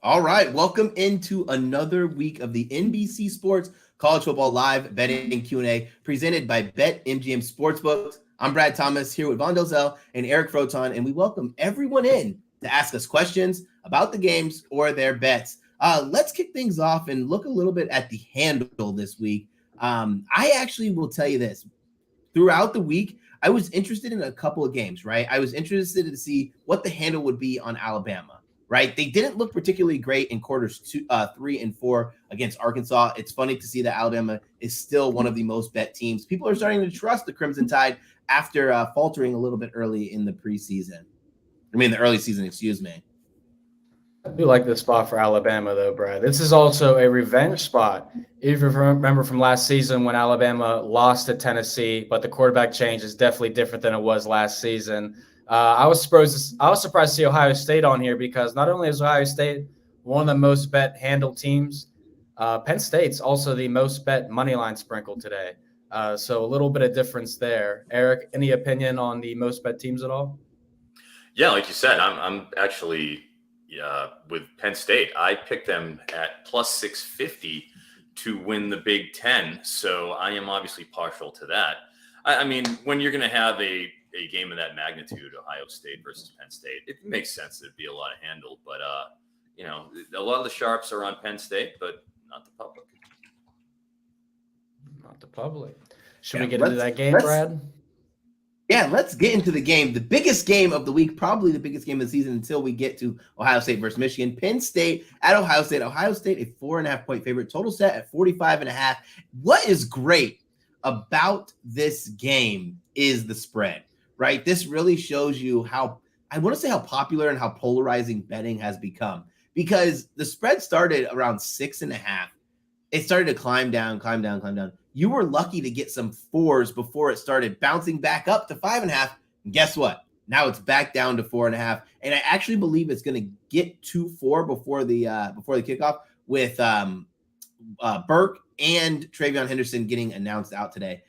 All right, welcome into another week of the NBC Sports College Football Live Betting Q&A presented by BetMGM Sportsbooks. I'm Brad Thomas here with Vaughn Dalzell and Eric Froton, and we welcome everyone in to ask us questions about the games or their bets. Let's kick things off and look a little bit at the handle this week. I actually will tell you this. Throughout the week, I was interested in a couple of games, right? I was interested to see what the handle would be on Alabama, right? They didn't look particularly great in quarters 3 and 4 against Arkansas. It's funny to see that Alabama is still one of the most bet teams. People are starting to trust the Crimson Tide after faltering a little bit early in the preseason. The early season, excuse me. I do like this spot for Alabama, though, Brad. This is also a revenge spot. If you remember from last season when Alabama lost to Tennessee, but the quarterback change is definitely different than it was last season. I was surprised to see Ohio State on here because not only is Ohio State one of the most bet handle teams, Penn State's also the most bet money line sprinkle today. So a little bit of difference there. Eric, any opinion on the most bet teams at all? Yeah, like you said, I'm actually with Penn State. I picked them at plus 650 to win the Big Ten. So I am obviously partial to that. I mean, when you're going to have a game of that magnitude, Ohio State versus Penn State, it makes sense there'd be a lot of handle. But, a lot of the sharps are on Penn State, but not the public. Not the public. Should we get into that game, Brad? Yeah, let's get into the game. The biggest game of the week, probably the biggest game of the season until we get to Ohio State versus Michigan. Penn State at Ohio State. Ohio State, a 4.5-point favorite. Total set at 45.5. What is great about this game is the spread, right? This really shows you how, I want to say how popular and how polarizing betting has become because the spread started around 6.5. It started to climb down. You were lucky to get some 4s before it started bouncing back up to 5.5. And guess what? Now it's back down to 4.5. And I actually believe it's going to get to 4 before the kickoff with Burke and Travion Henderson getting announced out today.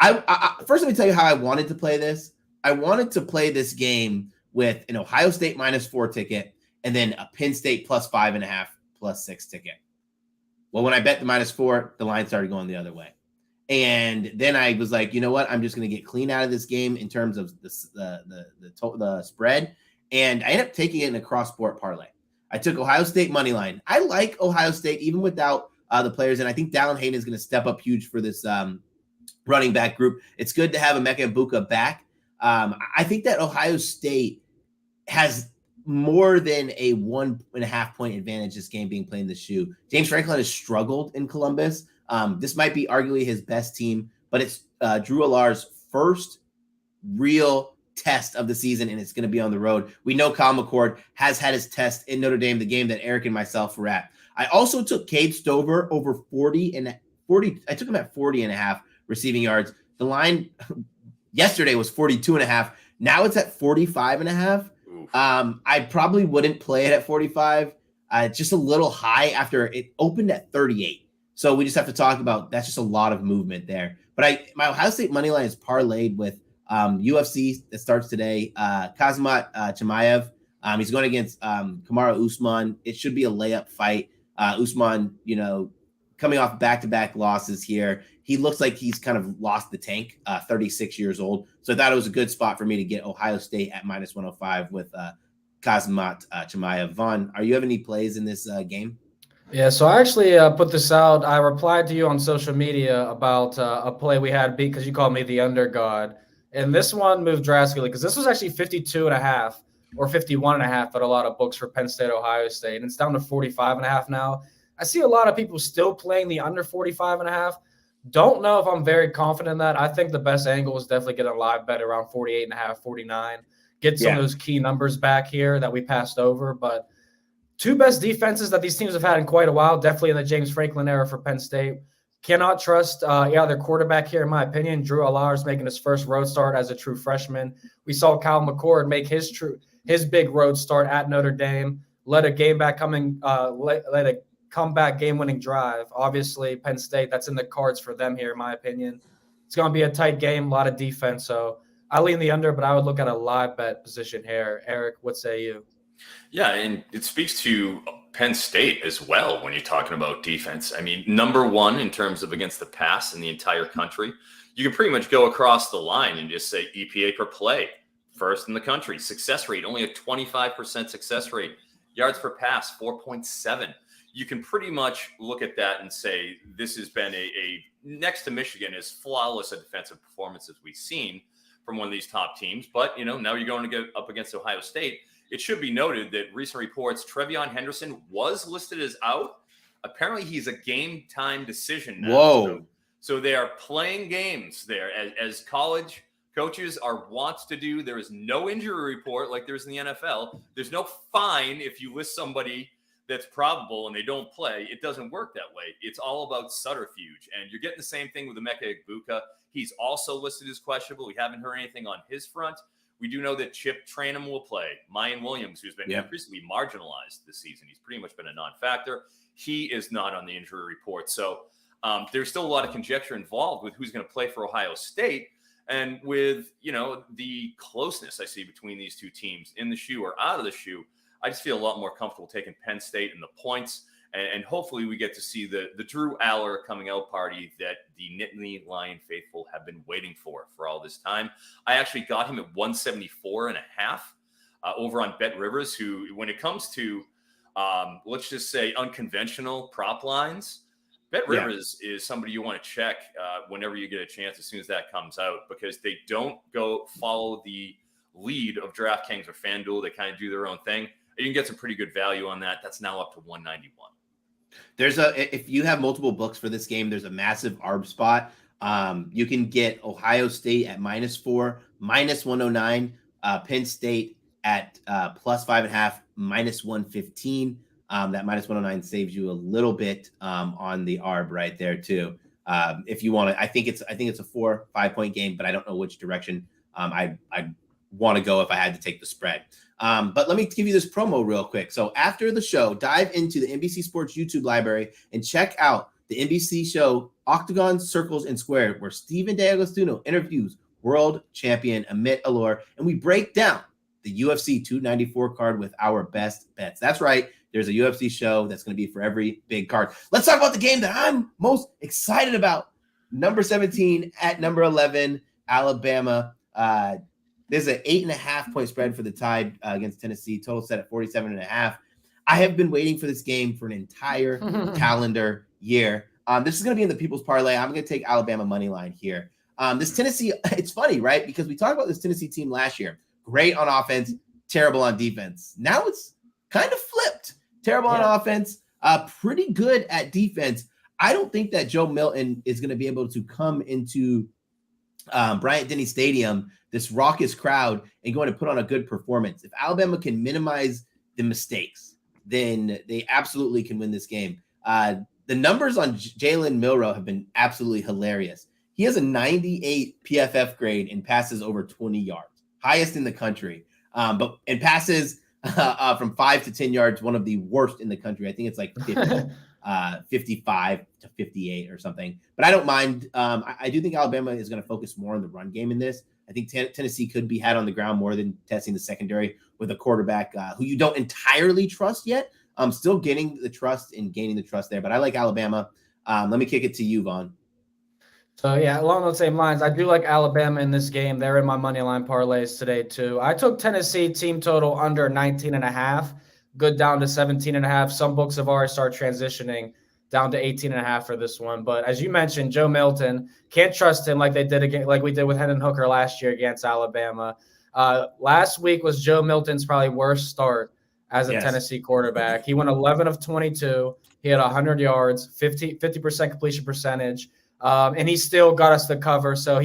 I first, let me tell you how I wanted to play this. I wanted to play this game with an Ohio State -4 ticket and then a Penn State plus 5.5 plus 6 ticket. Well, when I bet the -4, the line started going the other way. And then I was like, you know what? I'm just going to get clean out of this game in terms of the spread. And I ended up taking it in a cross-sport parlay. I took Ohio State money line. I like Ohio State even without the players. And I think Dallin Hayden is going to step up huge for this running back group. It's good to have Emeka Egbuka back. I think that Ohio State has more than a 1.5-point advantage this game being played in the shoe. James Franklin has struggled in Columbus. This might be arguably his best team, but it's Drew Allar's first real test of the season, and it's going to be on the road. We know Kyle McCord has had his test in Notre Dame, the game that Eric and myself were at. I also took Cade Stover over 40. I took him at 40.5 receiving yards. The line yesterday was 42.5. Now it's at 45.5. I probably wouldn't play it at 45. Just a little high after it opened at 38. So we just have to talk about that's just a lot of movement there. But my Ohio State money line is parlayed with UFC that starts today. Kazmat Chimaev. He's going against Kamaru Usman. It should be a layup fight. Usman, coming off back-to-back losses here. He looks like he's kind of lost the tank, 36 years old. So I thought it was a good spot for me to get Ohio State at -105 with Kazmat Chimaev. Vaughn, are you have any plays in this game? Yeah, so I actually put this out. I replied to you on social media about a play we had because you called me the undergod. And this one moved drastically because this was actually 52.5 or 51.5 at a lot of books for Penn State, Ohio State. And it's down to 45.5 now. I see a lot of people still playing the under 45.5. Don't know if I'm very confident in that. I think the best angle is definitely get a live bet around 48.5, 49. Get some of those key numbers back here that we passed over. But two best defenses that these teams have had in quite a while, definitely in the James Franklin era for Penn State. Cannot trust their quarterback here, in my opinion. Drew Allar's making his first road start as a true freshman. We saw Kyle McCord make his big road start at Notre Dame. Let a comeback game-winning drive. Obviously, Penn State, that's in the cards for them here, in my opinion. It's going to be a tight game, a lot of defense. So I lean the under, but I would look at a live bet position here. Eric, what say you? Yeah, and it speaks to Penn State as well when you're talking about defense. I mean, number one in terms of against the pass in the entire country. You can pretty much go across the line and just say EPA per play, first in the country. Success rate, only a 25% success rate. Yards per pass, 4.7. You can pretty much look at that and say this has been a next to Michigan, as flawless a defensive performance as we've seen from one of these top teams. But, now you're going to get up against Ohio State. It should be noted that recent reports, Trevion Henderson was listed as out. Apparently, he's a game time decision now. Whoa. So they are playing games there as college coaches are wont to do. There is no injury report like there's in the NFL. There's no fine if you list somebody that's probable and they don't play. It doesn't work that way. It's all about subterfuge. And you're getting the same thing with Emeka Egbuka. He's also listed as questionable. We haven't heard anything on his front. We do know that Chip Trayanum will play. Mayan Williams, who's been increasingly marginalized this season, he's pretty much been a non-factor. He is not on the injury report. So there's still a lot of conjecture involved with who's going to play for Ohio State. And with, the closeness I see between these two teams in the shoe or out of the shoe, I just feel a lot more comfortable taking Penn State and the points. And hopefully we get to see the Drew Aller coming out party that the Nittany Lion faithful have been waiting for all this time. I actually got him at 174.5 over on Bet Rivers, who, when it comes to, let's just say, unconventional prop lines, Bet Rivers is somebody you want to check whenever you get a chance as soon as that comes out, because they don't go follow the lead of DraftKings or FanDuel. They kind of do their own thing. You can get some pretty good value on that. That's now up to 191. If you have multiple books for this game, there's a massive ARB spot. You can get Ohio State at -4, -109, Penn State at +5.5, -115. That -109 saves you a little bit on the ARB right there too. If you want to, I think it's a 4-5 point game, but I don't know which direction I want to go if I had to take the spread. But let me give you this promo real quick. So after the show, dive into the NBC Sports YouTube library and check out the NBC show Octagon, Circles, and Squares, where Stephen D'Agostino interviews world champion Amit Alor, and we break down the UFC 294 card with our best bets. That's right. There's a UFC show that's going to be for every big card. Let's talk about the game that I'm most excited about. Number 17 at number 11, Alabama. There's an 8.5 point spread for the Tide against Tennessee. Total set at 47.5. I have been waiting for this game for an entire calendar year. This is going to be in the People's Parlay. I'm going to take Alabama money line here. This Tennessee, it's funny, right? Because we talked about this Tennessee team last year. Great on offense, terrible on defense. Now it's kind of flipped. Terrible on offense, pretty good at defense. I don't think that Joe Milton is going to be able to come into Bryant-Denny Stadium, this raucous crowd, and going to put on a good performance. If Alabama can minimize the mistakes, then they absolutely can win this game. The numbers on Jalen Milroe have been absolutely hilarious. He has a 98 PFF grade and passes over 20 yards, highest in the country. But in passes from 5 to 10 yards, one of the worst in the country. I think it's like 50, 55 to 58 or something. But I don't mind. I do think Alabama is going to focus more on the run game in this. I think Tennessee could be had on the ground more than testing the secondary with a quarterback who you don't entirely trust yet. Still getting the trust and gaining the trust there. But I like Alabama. Let me kick it to you, Vaughn. So, yeah, along those same lines, I do like Alabama in this game. They're in my money line parlays today, too. I took Tennessee team total under 19.5, good down to 17.5. Some books have already started transitioning down to 18.5 for this one. But as you mentioned, Joe Milton, can't trust him like we did with Hendon Hooker last year against Alabama. Last week was Joe Milton's probably worst start as a Tennessee quarterback. He went 11 of 22. He had 100 yards, 50% completion percentage. And he still got us the cover. So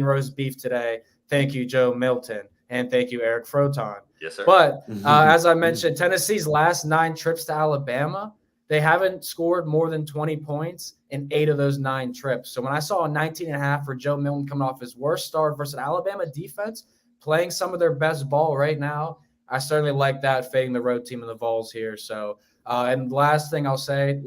roast beef today. Thank you, Joe Milton. And thank you, Eric Froton. Yes, sir. But as I mentioned, Tennessee's last 9 trips to Alabama, they haven't scored more than 20 points in 8 of those 9 trips. So when I saw a 19.5 for Joe Milton coming off his worst start versus Alabama defense, playing some of their best ball right now, I certainly like that, fading the road team in the Vols here. So, and last thing I'll say,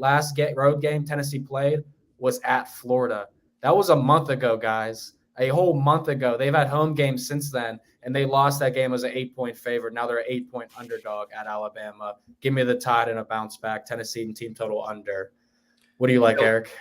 road game Tennessee played was at Florida. That was a month ago, guys. a whole month ago. They've had home games since then, and they lost that game as an 8-point favorite. Now they're an 8-point underdog at Alabama. Give me the Tide and a bounce back. Tennessee and team total under. What do you like, Eric?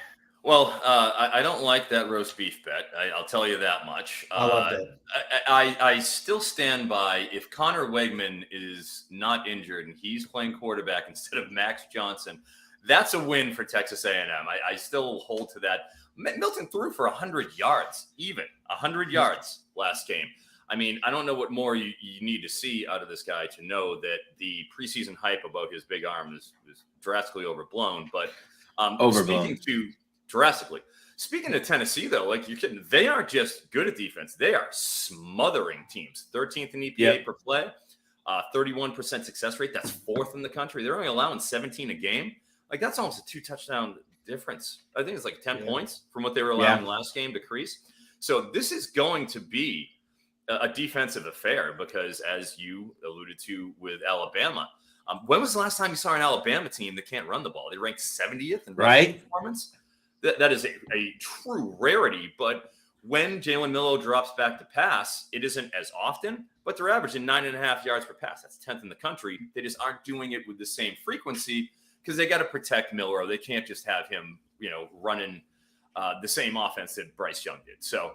Well, I don't like that roast beef bet. I'll tell you that much. I loved it. I still stand by, if Connor Wegman is not injured and he's playing quarterback instead of Max Johnson, that's a win for Texas A&M. I still hold to that. Milton threw for 100 yards, 100 yards last game. I mean, I don't know what more you need to see out of this guy to know that the preseason hype about his big arm is drastically overblown. But Speaking to Tennessee, though, like, you're kidding. They aren't just good at defense. They are smothering teams. 13th in EPA per play, 31% success rate. That's 4th in the country. They're only allowing 17 a game. Like, that's almost a 2-touchdown difference. I think it's like 10 points from what they were allowing last game to Crease. So this is going to be a defensive affair because, as you alluded to with Alabama, when was the last time you saw an Alabama team that can't run the ball? They ranked 70th in rushing performance. That is a true rarity. But when Jalen Milroe drops back to pass, it isn't as often, but they're averaging 9.5 yards per pass. That's 10th in the country. They just aren't doing it with the same frequency because they got to protect Milroe. They can't just have him, running the same offense that Bryce Young did. So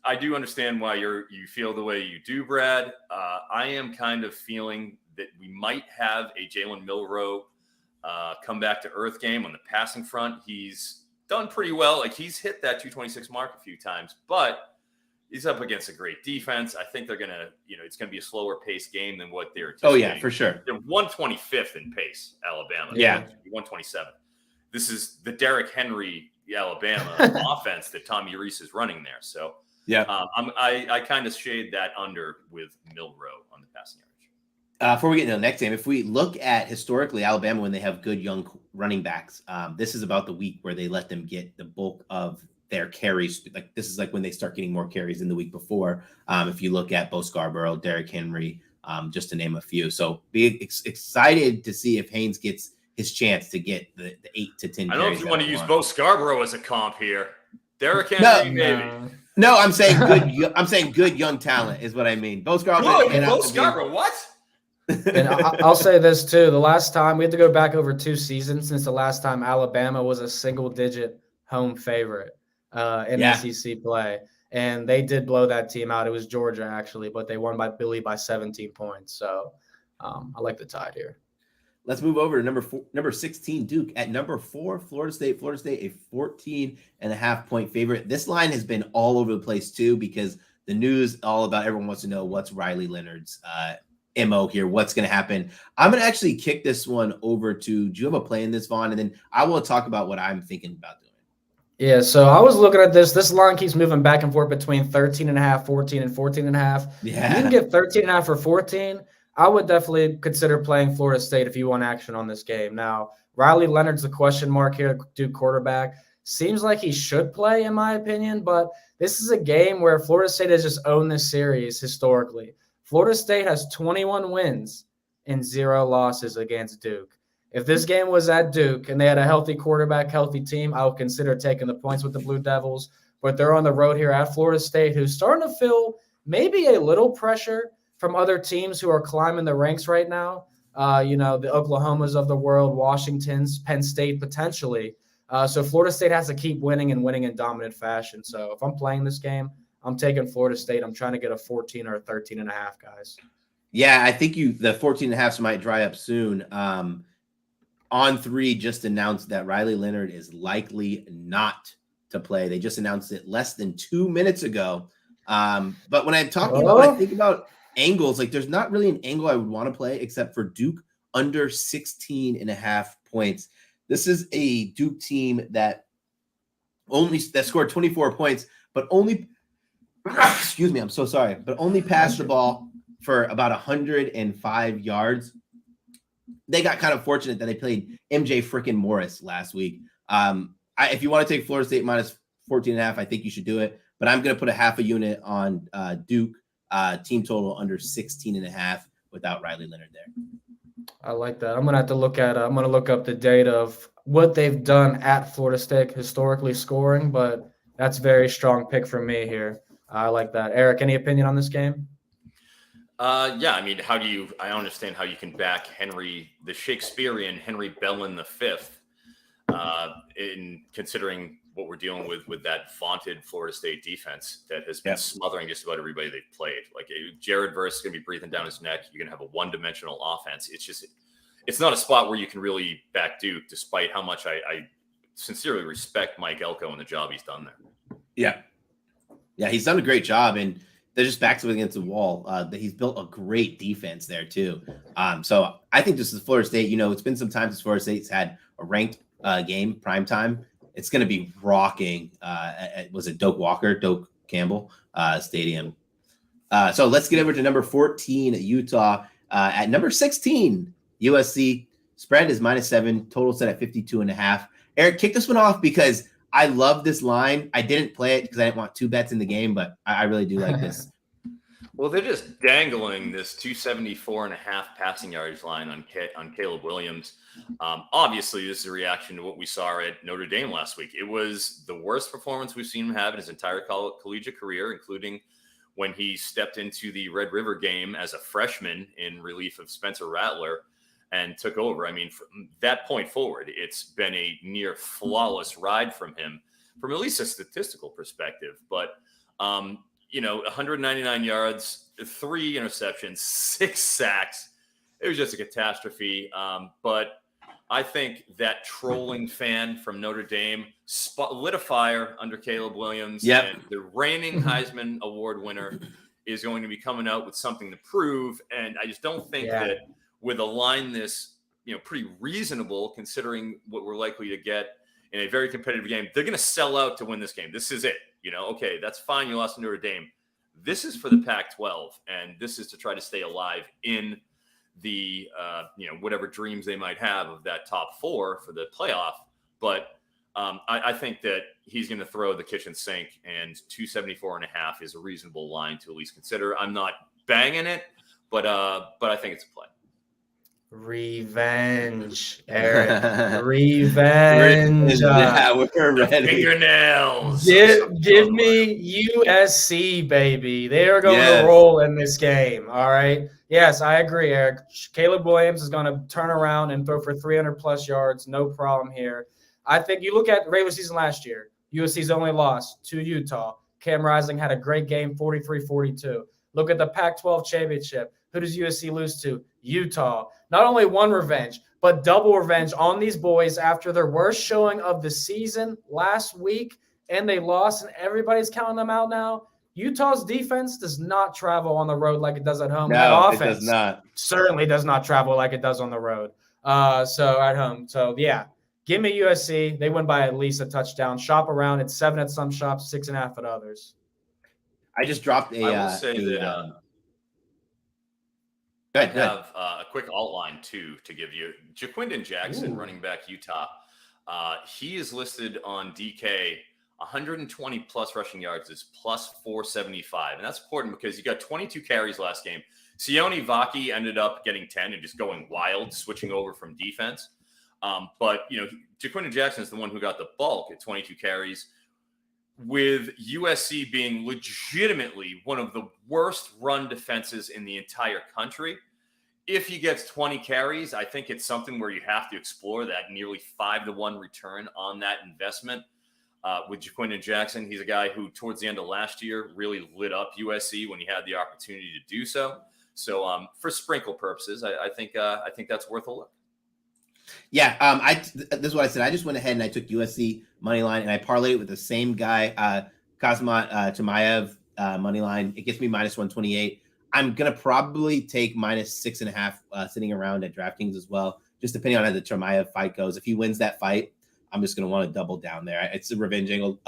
I do understand why you feel the way you do, Brad. I am kind of feeling that we might have a Jalen Milroe come back to earth game on the passing front. He's done pretty well. Like, he's hit that 226 mark a few times, but he's up against a great defense. I think they're going to, it's going to be a slower paced game than what they're anticipating. Oh yeah, for sure. They're 125th in pace, Alabama. Yeah. 127. This is the Derrick Henry Alabama offense that Tommy Reese is running there. So I kind of shade that under with Milroe on the passing yardage. Before we get into the next game, if we look at historically Alabama when they have good young running backs, this is about the week where they let them get the bulk of their carries. Like, this is like when they start getting more carries than the week before. If you look at Bo Scarborough, Derrick Henry, just to name a few. So be excited to see if Haynes gets his chance to get the 8 to 10 I don't know carries. if you want to use Bo Scarborough as a comp here. Derrick Henry, maybe. No, I'm saying good. I'm saying good young talent is what I mean. Bo Scarborough. Bo Scarborough, what? And I'll say this too. The last time we have to go back over 2 seasons since the last time Alabama was a single-digit home favorite in SEC play, and they did blow that team out. It was Georgia actually, but they won by 17 points. So I like the Tide here. Let's move over to number 16, Duke. At number 4, Florida State. Florida State, a 14.5-point favorite. This line has been all over the place too because the news all about everyone wants to know what's Riley Leonard's MO here. What's going to happen? I'm going to actually kick this one over to, do you have a play in this, Vaughn? And then I will talk about what I'm thinking about doing. Yeah, so I was looking at this. This line keeps moving back and forth between 13.5, 14, and 14.5. Yeah. You can get 13.5 for 14. I would definitely consider playing Florida State if you want action on this game. Now, Riley Leonard's the question mark here, Duke quarterback. Seems like he should play, in my opinion, but this is a game where Florida State has just owned this series historically. Florida State has 21 wins and 0 losses against Duke. If this game was at Duke and they had a healthy quarterback, healthy team, I would consider taking the points with the Blue Devils. But they're on the road here at Florida State, who's starting to feel maybe a little pressure from other teams who are climbing the ranks right now. The Oklahomas of the world, Washington's, Penn State potentially. So Florida State has to keep winning and winning in dominant fashion. So if I'm playing this game, I'm taking Florida State. I'm trying to get a 14 or a 13.5, guys. Yeah, I think the 14.5s might dry up soon. On3 just announced that Riley Leonard is likely not to play. They just announced it less than 2 minutes ago. But when I'm talking about, I think about angles, like there's not really an angle I would want to play except for Duke under 16.5 points. This is a Duke team that scored 24 points, but only excuse me, I'm so sorry, but only passed the ball for about 105 yards. They got kind of fortunate that they played MJ freaking Morris last week. If you want to take Florida State minus 14.5, I think you should do it. But I'm going to put a half a unit on Duke team total under 16.5 without Riley Leonard there. I like that. I'm going to have to look at look up the data of what they've done at Florida State historically scoring, but That's a very strong pick from me here. I like that. Eric, any opinion on this game? Yeah, I mean, I don't understand how you can back the Shakespearean Henry Bellin V, in considering what we're dealing with that vaunted Florida State defense that has been smothering just about everybody they've played. Like Jared Verse is going to be breathing down his neck. You're going to have a one-dimensional offense. It's not a spot where you can really back Duke, despite how much I sincerely respect Mike Elko and the job he's done there. Yeah, he's done a great job, and they're just backs up against the wall. He's built a great defense there too. So I think this is Florida State. It's been some time since Florida State's had a ranked game, prime time. It's going to be rocking. Was it Doak Campbell Stadium? So let's get over to number 14 at Utah. At number 16, USC. Spread is -7. Total set at 52.5. Eric, kick this one off because I love this line. I didn't play it because I didn't want 2 bets in the game, but I really do like this. Well, they're just dangling this 274.5 passing yardage line on Caleb Williams. Obviously, this is a reaction to what we saw at Notre Dame last week. It was the worst performance we've seen him have in his entire collegiate career, including when he stepped into the Red River game as a freshman in relief of Spencer Rattler and took over. I mean, from that point forward, it's been a near flawless ride from him from at least a statistical perspective. But, 199 yards, 3 interceptions, 6 sacks. It was just a catastrophe. But I think that trolling fan from Notre Dame lit a fire under Caleb Williams. Yep. And the reigning Heisman Award winner is going to be coming out with something to prove. And I just don't think that with a line this, pretty reasonable considering what we're likely to get in a very competitive game, they're going to sell out to win this game. This is it. Okay, that's fine. You lost to Notre Dame. This is for the Pac-12, and this is to try to stay alive in the, whatever dreams they might have of that top 4 for the playoff. But I think that he's going to throw the kitchen sink, and 274.5 is a reasonable line to at least consider. I'm not banging it, but I think it's a play. Revenge, Eric. Revenge. Yeah, we're ready. Fingernails. Give me USC, baby. They are going to roll in this game. All right. Yes, I agree, Eric. Caleb Williams is going to turn around and throw for 300+ yards. No problem here. I think you look at regular season last year. USC's only lost to Utah. Cam Rising had a great game, 43-42. Look at the Pac-12 championship. Who does USC lose to? Utah. Not only one revenge, but double revenge on these boys after their worst showing of the season last week, and they lost, and everybody's counting them out now. Utah's defense does not travel on the road like it does at home. No, that offense it does not. Certainly does not travel like it does on the road. So at home. So, yeah, give me USC. They win by at least a touchdown. Shop around. It's 7 at some shops, 6.5 at others. I just dropped a. I will say that. I have a quick outline, too, to give you. Jaquindon Jackson, running back Utah, he is listed on DK 120+ rushing yards is +475. And that's important because you got 22 carries last game. Sione Vaki ended up getting 10 and just going wild, switching over from defense. But, Jaquindon Jackson is the one who got the bulk at 22 carries, with USC being legitimately one of the worst run defenses in the entire country. If he gets 20 carries, I think it's something where you have to explore that nearly 5-to-1 return on that investment. With Jaquindon Jackson, he's a guy who towards the end of last year really lit up USC when he had the opportunity to do so. So for sprinkle purposes, I think that's worth a look. Yeah, this is what I said. I just went ahead and I took USC money line and I parlayed it with the same guy, Kazmat Chimaev money line. It gets me -128. I'm gonna probably take -6.5 sitting around at DraftKings as well, just depending on how the Chimaev fight goes. If he wins that fight, I'm just gonna want to double down there. It's a revenge angle.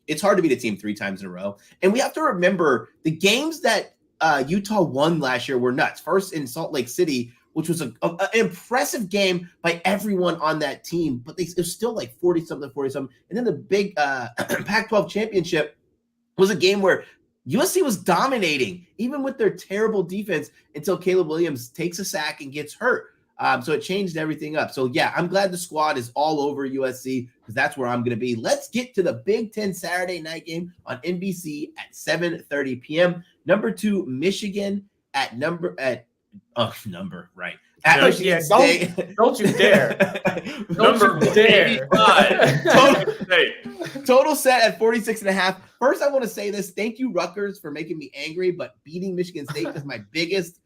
It's hard to beat a team 3 times in a row, and we have to remember the games that Utah won last year were nuts. First in Salt Lake City, which was an impressive game by everyone on that team, but it was still like 40-something. And then the big Pac-12 championship was a game where USC was dominating, even with their terrible defense, until Caleb Williams takes a sack and gets hurt. So it changed everything up. So yeah, I'm glad the squad is all over USC because that's where I'm going to be. Let's get to the Big Ten Saturday night game on NBC at 7:30 p.m. Number 2, Michigan at at Michigan State. Don't you dare. Number 85. Total set at 46.5. First, I want to say this. Thank you, Rutgers, for making me angry, but beating Michigan State is my biggest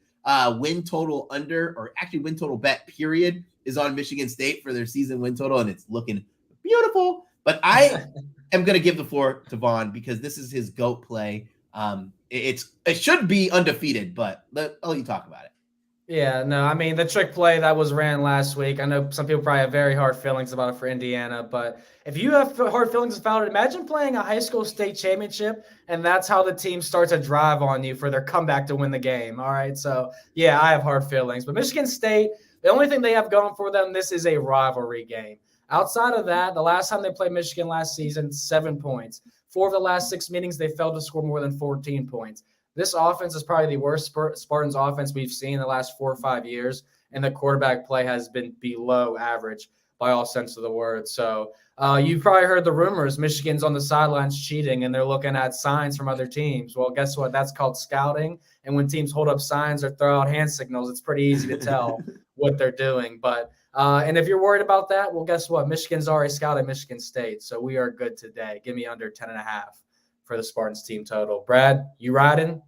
win total under, or actually win total bet, period, is on Michigan State for their season win total, and it's looking beautiful. But I am going to give the floor to Vaughn because this is his GOAT play. It should be undefeated, but I'll let you talk about it. Yeah, no, I mean, the trick play that was ran last week, I know some people probably have very hard feelings about it for Indiana, but if you have hard feelings about it, imagine playing a high school state championship, and that's how the team starts a drive on you for their comeback to win the game, all right? So, yeah, I have hard feelings. But Michigan State, the only thing they have going for them, this is a rivalry game. Outside of that, the last time they played Michigan last season, 7 points. 4 of the last 6 meetings, they failed to score more than 14 points. This offense is probably the worst Spartans offense we've seen in the last 4 or 5 years, and the quarterback play has been below average by all sense of the word. So you've probably heard the rumors Michigan's on the sidelines cheating, and they're looking at signs from other teams. Well, guess what? That's called scouting, and when teams hold up signs or throw out hand signals, it's pretty easy to tell what they're doing. But and if you're worried about that, well, guess what? Michigan's already scouted Michigan State, so we are good today. Give me under 10.5. For the Spartans team total. Brad, you riding?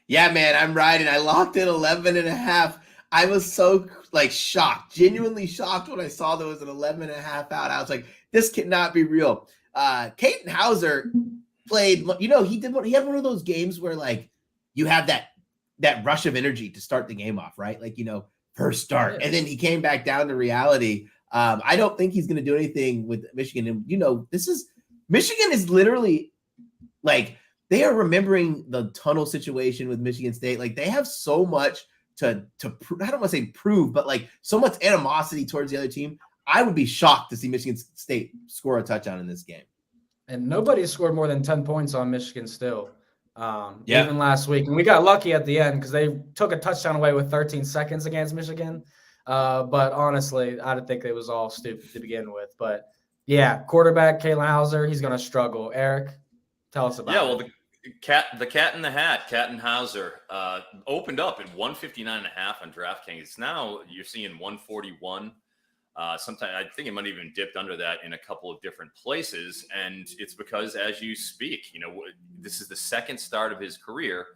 Yeah, man, I'm riding. I locked in 11.5. I was so shocked, genuinely shocked when I saw there was an 11.5 out. I was like, this cannot be real. Caden Hauser played, he had one of those games where you have that rush of energy to start the game off, right? First start. And then he came back down to reality. I don't think he's going to do anything with Michigan. And Michigan is literally they are remembering the tunnel situation with Michigan State. They have so much to I don't want to say prove, but so much animosity towards the other team. I would be shocked to see Michigan State score a touchdown in this game. And nobody scored more than 10 points on Michigan still. Even last week. And we got lucky at the end because they took a touchdown away with 13 seconds against Michigan. But honestly, I didn't think it was all stupid to begin with. But yeah, quarterback Caden Hauser, he's going to struggle. Eric, tell us about it. Well, the cat in the hat, Caden Hauser, opened up at 159.5 on DraftKings. Now you're seeing 141. Sometimes I think it might even dipped under that in a couple of different places. And it's because as you speak, this is the second start of his career,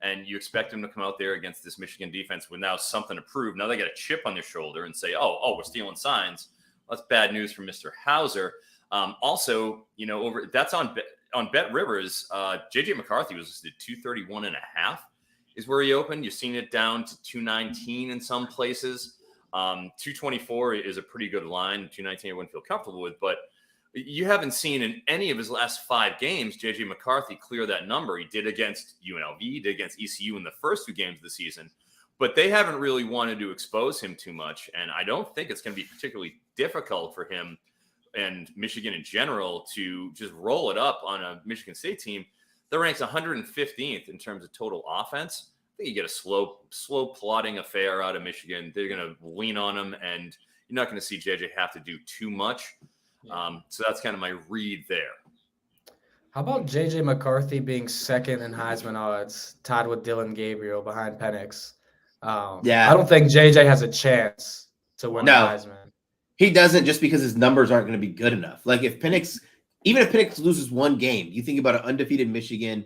and you expect him to come out there against this Michigan defense with now something to prove. Now they got a chip on their shoulder and say, oh, we're stealing signs. Well, that's bad news for Mr. Hauser. Also, that's on Bet Rivers. JJ McCarthy was listed 231.5 is where he opened. You've seen it down to 219 in some places. 224 is a pretty good line. 219 I wouldn't feel comfortable with, but you haven't seen in any of his last 5 games JJ McCarthy clear that number. He did against UNLV, he did against ECU in the first 2 games of the season, but they haven't really wanted to expose him too much, and I don't think it's going to be particularly difficult for him and Michigan in general to just roll it up on a Michigan State team that ranks 115th in terms of total offense. I think you get a slow plodding affair out of Michigan. They're going to lean on them, and you're not going to see JJ have to do too much. So that's kind of my read there. How about JJ McCarthy being second in Heisman odds, tied with Dylan Gabriel behind Penix? I don't think JJ has a chance to win the Heisman. He doesn't, just because his numbers aren't going to be good enough. If Penix loses one game, you think about an undefeated Michigan,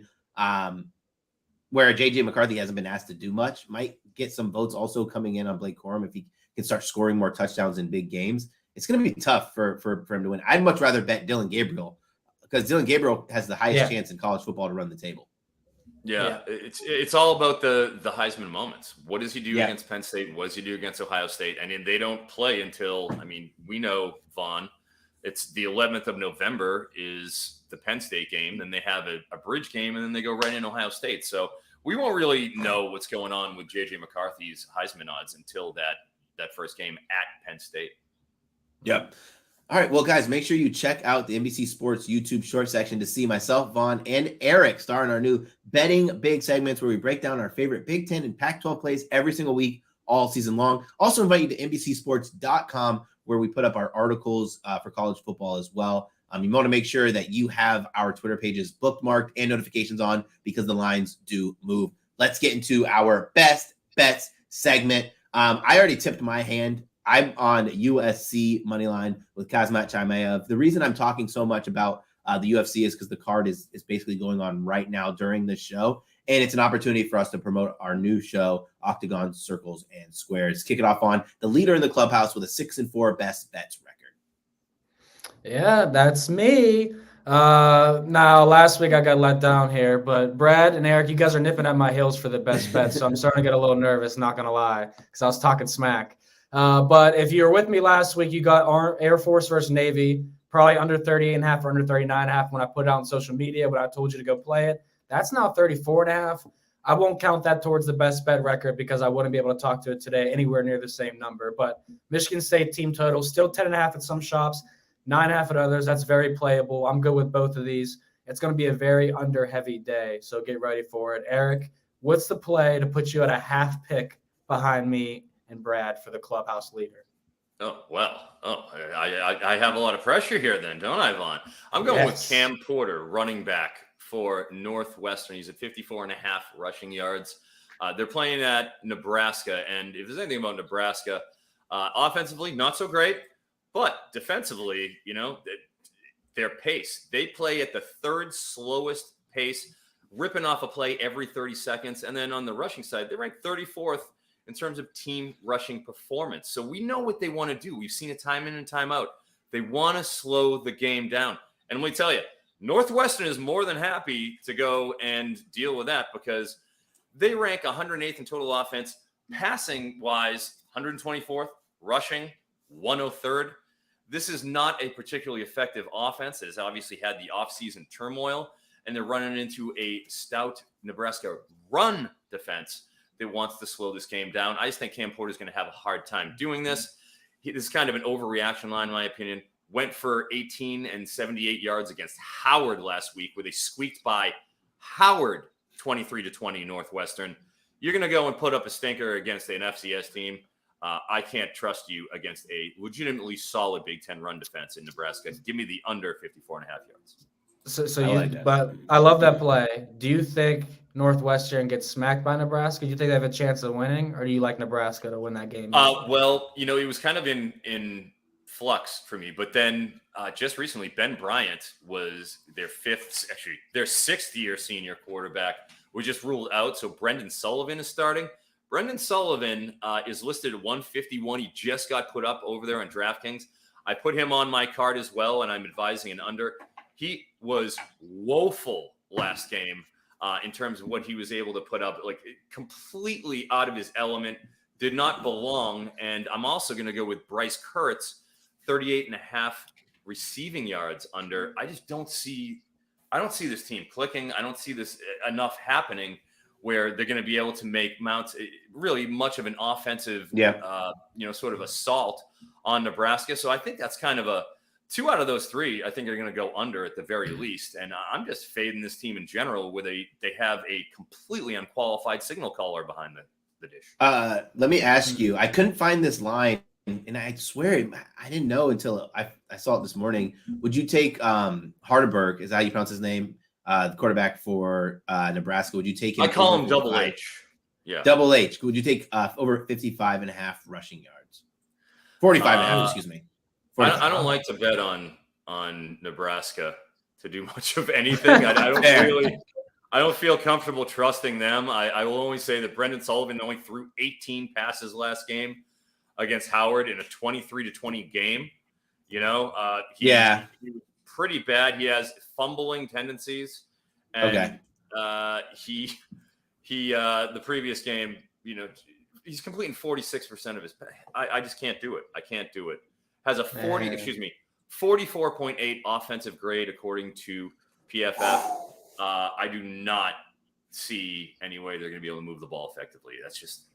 where JJ McCarthy hasn't been asked to do much, might get some votes also coming in on Blake Corum if he can start scoring more touchdowns in big games. It's going to be tough for him to win. I'd much rather bet Dylan Gabriel because Dylan Gabriel has the highest chance in college football to run the table. Yeah. It's all about the Heisman moments. What does he do against Penn State? What does he do against Ohio State? And they don't play until, we know, Vaughn, it's the 11th of November is the Penn State game. Then they have a bridge game, and then they go right in Ohio State. So we won't really know what's going on with JJ McCarthy's Heisman odds until that first game at Penn State. Yep. All right. Well, guys, make sure you check out the NBC Sports YouTube short section to see myself, Vaughn, and Eric star in our new Betting Big segments where we break down our favorite Big Ten and Pac-12 plays every single week all season long. Also invite you to NBCsports.com, where we put up our articles for college football as well. You want to make sure that you have our Twitter pages bookmarked and notifications on, because the lines do move. Let's get into our best bets segment. I already tipped my hand. I'm on USC money line with Kazmat Chimaev. The reason I'm talking so much about the UFC is because the card is basically going on right now during this show, and it's an opportunity for us to promote our new show, Octagon, Circles, and Squares. Kick it off on the leader in the clubhouse with a 6-4 best bets record. Yeah, that's me. Now, last week I got let down here, but Brad and Eric, you guys are nipping at my heels for the best bets, so I'm starting to get a little nervous, not going to lie, because I was talking smack. But if you were with me last week, you got Air Force versus Navy, probably under 38.5 or under 39.5 when I put it out on social media, when I told you to go play it. That's now 34.5. I won't count that towards the best bet record because I wouldn't be able to talk to it today anywhere near the same number. But Michigan State team total, still 10.5 at some shops, 9.5 at others. That's very playable. I'm good with both of these. It's going to be a very under-heavy day, so get ready for it. Eric, what's the play to put you at a half pick behind me and Brad for the clubhouse leader? Oh, well. Oh, I have a lot of pressure here then, don't I, Vaughn? I'm going with Cam Porter, running back for Northwestern. He's at 54.5 rushing yards. They're playing at Nebraska, and if there's anything about Nebraska, offensively, not so great, but defensively, their pace. They play at the third slowest pace, ripping off a play every 30 seconds. And then on the rushing side, they rank 34th in terms of team rushing performance. So we know what they want to do. We've seen it time in and time out. They want to slow the game down. And let me tell you, Northwestern is more than happy to go and deal with that, because they rank 108th in total offense, passing wise, 124th, rushing 103rd. This is not a particularly effective offense. It has obviously had the offseason turmoil, and they're running into a stout Nebraska run defense that wants to slow this game down. I just think Cam Porter is going to have a hard time doing this. This is kind of an overreaction line, in my opinion. Went for 18 and 78 yards against Howard last week, where they squeaked by Howard 23-20 Northwestern. You're going to go and put up a stinker against an FCS team. I can't trust you against a legitimately solid Big Ten run defense in Nebraska. Give me the under 54.5 yards. But I love that play. Do you think Northwestern gets smacked by Nebraska? Do you think they have a chance of winning, or do you like Nebraska to win that game? Well, it was kind of in flux for me, but then just recently, Ben Bryant was their sixth-year senior quarterback, was just ruled out. So Brendan Sullivan is starting. Brendan Sullivan is listed at 151. He just got put up over there on DraftKings. I put him on my card as well, and I'm advising an under. He was woeful last game in terms of what he was able to put up, like completely out of his element, did not belong. And I'm also going to go with Bryce Kurtz, 38.5 receiving yards under. I don't see this team clicking. I don't see this enough happening where they're going to be able to make mounts really much of an offensive, sort of assault on Nebraska. So I think that's kind of a 2 out of those 3, I think, are going to go under at the very least. And I'm just fading this team in general, where they have a completely unqualified signal caller behind the dish. Let me ask you, I couldn't find this line, and I swear I didn't know until I saw it this morning. Would you take Hardenberg, is that how you pronounce his name? The quarterback for Nebraska. Would you take him? I call him Double H. Yeah. Double H. Would you take over 55.5 rushing yards? 45.5, excuse me. I don't like to bet on Nebraska to do much of anything. I don't feel comfortable trusting them. I will only say that Brendan Sullivan only threw 18 passes last game against Howard in a 23-20 game. He was pretty bad. He has fumbling tendencies, and he the previous game, he's completing 46% of his. I just can't do it. I can't do it. Has a 44.8 offensive grade according to PFF. I do not see any way they're going to be able to move the ball effectively. That's just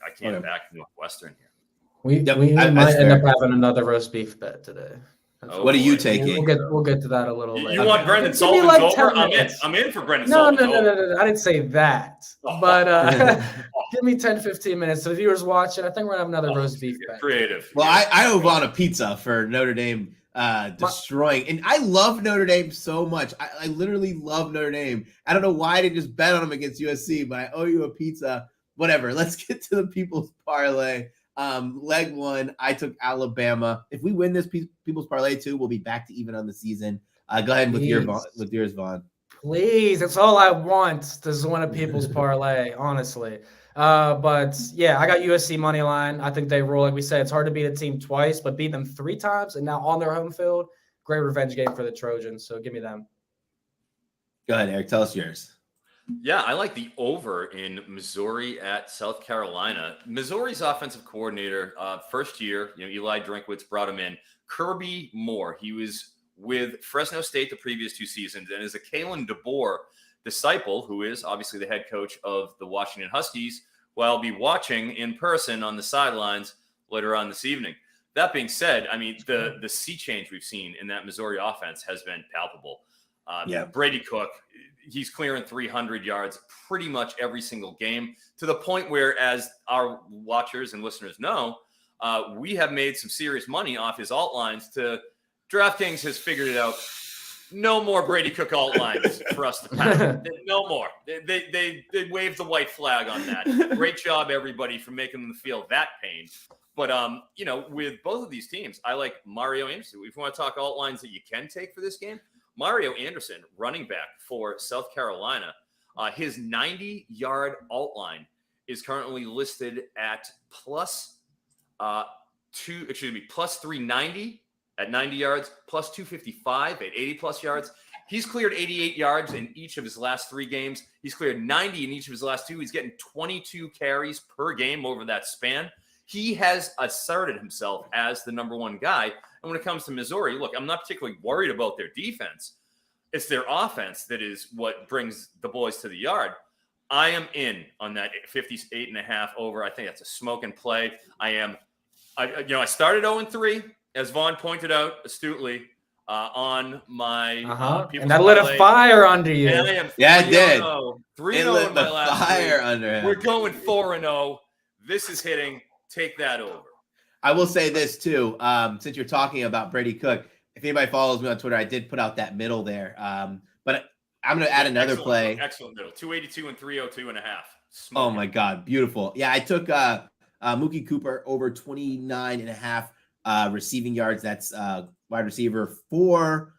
I can't back Northwestern here. We might end up having another roast beef bet today. Oh, What are you boy. taking? We'll get to that a little later. You want Brendan Give me Sullivan's like over? 10 I'm in. minutes. I'm in for Brendan No, Sullivan's over. no. I didn't say that. But give me 10, 15 minutes. So the viewers watching, I think we're going to have another roast beef bet. Creative. Well, I owe Vaughn a pizza for Notre Dame destroying. And I love Notre Dame so much. I literally love Notre Dame. I don't know why I didn't just bet on them against USC, but I owe you a pizza. Whatever. Let's get to the People's Parlay. Leg one, I took Alabama. If we win this People's Parlay too, we'll be back to even on the season. Go ahead with yours, Vaughn. Please, that's all I want. This is one of People's Parlay, honestly. But yeah, I got USC money line. I think they roll. Like we said, it's hard to beat a team twice, but beat them 3 times and now on their home field. Great revenge game for the Trojans. So give me them. Go ahead, Eric. Tell us yours. Yeah, I like the over in Missouri at South Carolina. Missouri's offensive coordinator, first year, Eli Drinkwitz brought him in. Kirby Moore, he was with Fresno State the previous 2 seasons and is a Kalen DeBoer disciple, who is obviously the head coach of the Washington Huskies, who I'll be watching in person on the sidelines later on this evening. That being said, I mean, the sea change we've seen in that Missouri offense has been palpable. Brady Cook, he's clearing 300 yards pretty much every single game, to the point where, as our watchers and listeners know, we have made some serious money off his alt lines. DraftKings has figured it out. No more Brady Cook alt lines for us to pass. No more. They waved the white flag on that. Great job, everybody, for making them feel that pain. But, with both of these teams, I like Mario Anderson. If you want to talk alt lines that you can take for this game, Mario Anderson, running back for South Carolina, his 90-yard alt line is currently listed at plus 390 at 90 yards, plus 255 at 80-plus yards. He's cleared 88 yards in each of his last 3 games. He's cleared 90 in each of his last 2. He's getting 22 carries per game over that span. He has asserted himself as the number 1 guy. And when it comes to Missouri, look, I'm not particularly worried about their defense. It's their offense that is what brings the boys to the yard. I am in on that 58.5 over. I think that's a smoking play. I started 0-3, as Vaughn pointed out astutely, on my People's and that lit a fire under you. And I am it did. 3-0 in my last fire under him. We're going 4-0. This is hitting. Take that over. I will say this too. Since you're talking about Brady Cook, if anybody follows me on Twitter, I did put out that middle there. But I'm going to add another play. Excellent middle. 282 and 302.5. Oh my God. Beautiful. Yeah. I took Mookie Cooper over 29.5 receiving yards. That's wide receiver for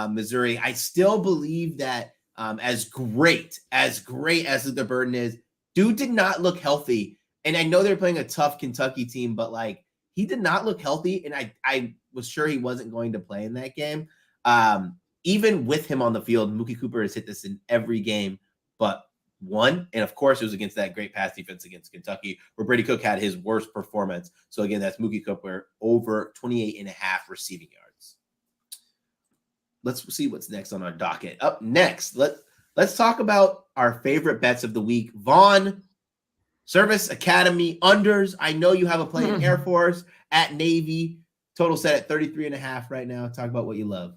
Missouri. I still believe that as great as the burden is, dude did not look healthy. And I know they're playing a tough Kentucky team, but he did not look healthy. And I was sure he wasn't going to play in that game. Even with him on the field, Mookie Cooper has hit this in every game but one. And of course, it was against that great pass defense against Kentucky, where Brady Cook had his worst performance. So again, that's Mookie Cooper over 28.5 receiving yards. Let's see what's next on our docket. Up next, let's talk about our favorite bets of the week. Vaughn, Service Academy unders. I know you have a play in Air Force at Navy. Total set at 33.5 right now. Talk about what you love.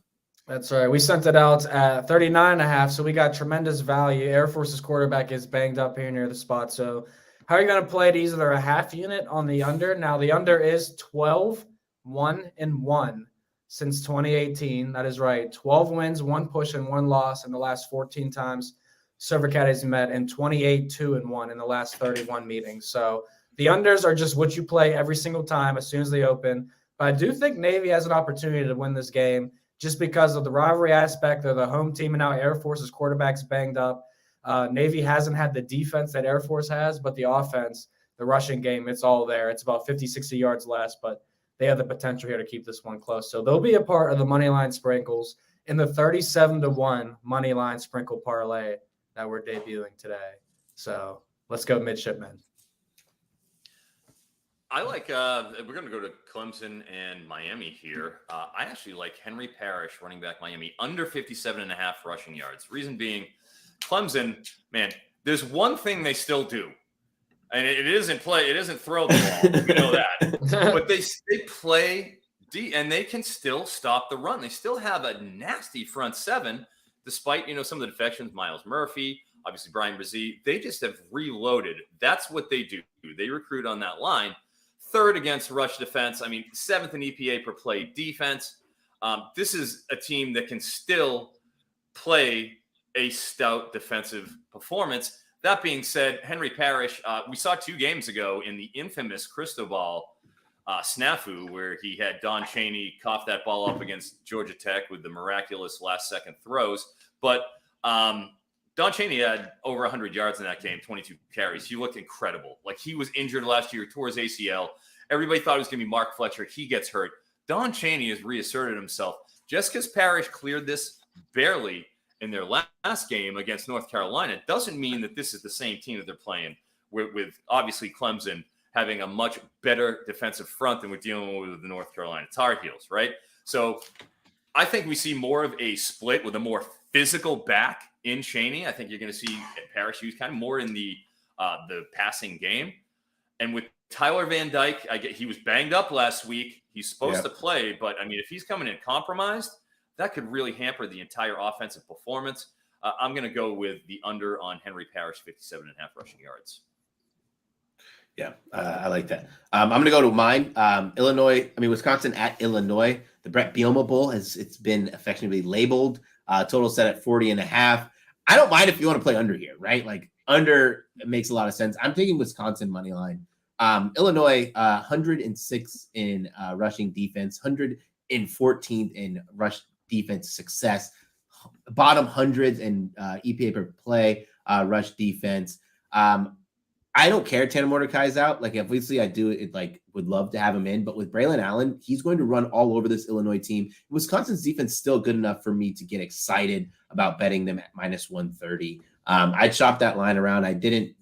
That's right. We sent it out at 39.5, so we got tremendous value. Air Force's quarterback is banged up here near the spot. So how are you going to play it? Either a half unit on the under. Now, the under is 12-1-1 since 2018. That is right. 12 wins, 1 push, and 1 loss in the last 14 times Server Cat has met, and 28-2-1 in the last 31 meetings. So the unders are just what you play every single time as soon as they open. But I do think Navy has an opportunity to win this game just because of the rivalry aspect. They're the home team, and now Air Force's quarterback's banged up. Navy hasn't had the defense that Air Force has, but the offense, the rushing game, it's all there. It's about 50, 60 yards less, but they have the potential here to keep this one close. So they'll be a part of the money line sprinkles in the 37-1 money line sprinkle parlay that we're debuting today. So let's go midshipmen. I like, we're going to go to Clemson and Miami here. I actually like Henry Parrish, running back Miami, under 57.5 rushing yards. Reason being, Clemson, man, there's one thing they still do. And it isn't throw the ball. We know that. But they play And they can still stop the run. They still have a nasty front seven, despite, some of the defections, Miles Murphy, obviously Brian Brzee. They just have reloaded. That's what they do. They recruit on that line. Third against rush defense. I mean, 7th in EPA per play defense. This is a team that can still play a stout defensive performance. That being said, Henry Parrish, we saw 2 games ago in the infamous Cristobal snafu where he had Don Chaney cough that ball up against Georgia Tech with the miraculous last-second throws. But Don Chaney had over 100 yards in that game, 22 carries. He looked incredible. Like, he was injured last year, tore his ACL. Everybody thought it was going to be Mark Fletcher. He gets hurt. Don Chaney has reasserted himself. Just because Parrish cleared this barely in their last game against North Carolina doesn't mean that this is the same team that they're playing with obviously Clemson having a much better defensive front than we're dealing with the North Carolina Tar Heels, right? So I think we see more of a split with a more physical back in Chaney. I think you're going to see Parrish use kind of more in the passing game. And with Tyler Van Dyke, he was banged up last week. He's supposed to play, but I mean, if he's coming in compromised, that could really hamper the entire offensive performance. I'm going to go with the under on Henry Parrish, 57.5 rushing yards. Yeah, I like that. I'm going to go to mine. Wisconsin at Illinois. The Brett Bielema Bowl it's been affectionately labeled. Total set at 40.5. I don't mind if you want to play under here, right? Like, under makes a lot of sense. I'm taking Wisconsin money line. Illinois, 106 in rushing defense, 114th in rush defense success, bottom hundreds in EPA per play rush defense. I don't care. Tanner Mordecai's out. Like, obviously I do it, like, would love to have him in, but with Braylon Allen, he's going to run all over this Illinois team. Wisconsin's defense still good enough for me to get excited about betting them at minus 130. I'd shop that line around. I did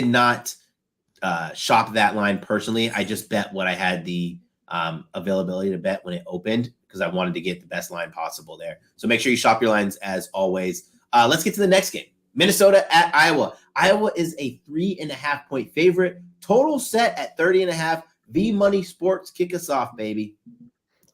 not shop that line personally. I just bet what I had the availability to bet when it opened because I wanted to get the best line possible there. So make sure you shop your lines as always. Let's get to the next game. Minnesota at Iowa. Iowa is a 3.5 point favorite. Total set at 30.5. V Money Sports, kick us off, baby.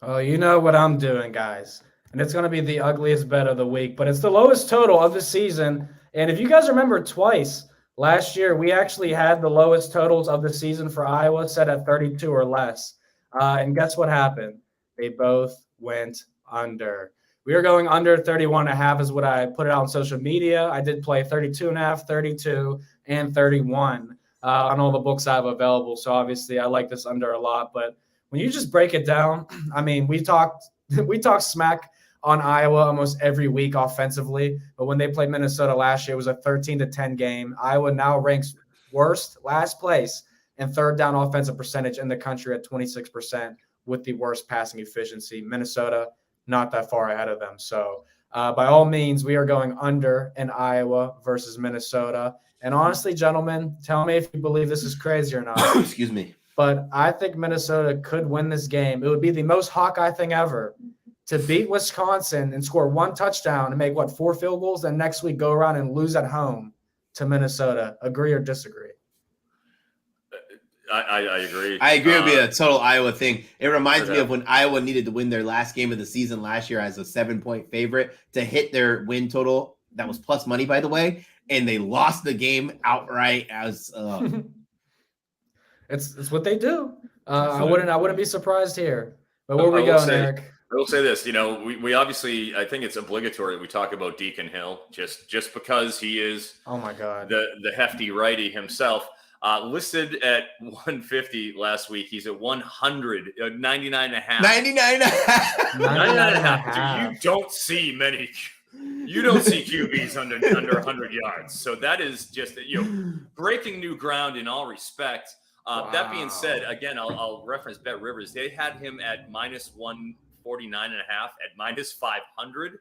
Oh, you know what I'm doing, guys. And it's going to be the ugliest bet of the week, but it's the lowest total of the season. And if you guys remember, twice last year, we actually had the lowest totals of the season for Iowa set at 32 or less. And guess what happened? They both went under. We are going under 31.5 is what I put it out on social media. I did play 32.5, 32, and 31 on all the books I have available. So obviously I like this under a lot. But when you just break it down, I mean, we talked smack on Iowa almost every week offensively. But when they played Minnesota last year, it was a 13-10 game. Iowa now ranks last place in third down offensive percentage in the country at 26% with the worst passing efficiency. Minnesota, not that far ahead of them. So by all means, we are going under in Iowa versus Minnesota. And honestly, gentlemen, tell me if you believe this is crazy or not. Excuse me. But I think Minnesota could win this game. It would be the most Hawkeye thing ever to beat Wisconsin and score 1 touchdown and make, 4 field goals, and next week go around and lose at home to Minnesota. Agree or disagree? I agree. I agree. It would be a total Iowa thing. It reminds me of when Iowa needed to win their last game of the season last year as a 7-point favorite to hit their win total. That was plus money, by the way, and they lost the game outright. It's what they do. I wouldn't be surprised here. But where we going, Eric? I will say this. We obviously, I think it's obligatory we talk about Deacon Hill just because he is. Oh my God. The hefty righty himself. Listed at 150 last week. He's at 100, 99.5. 99.5. You don't see QBs under 100 yards. So that is just, breaking new ground in all respects. Wow. That being said, again, I'll reference Bet Rivers. They had him at minus 149.5 at minus 500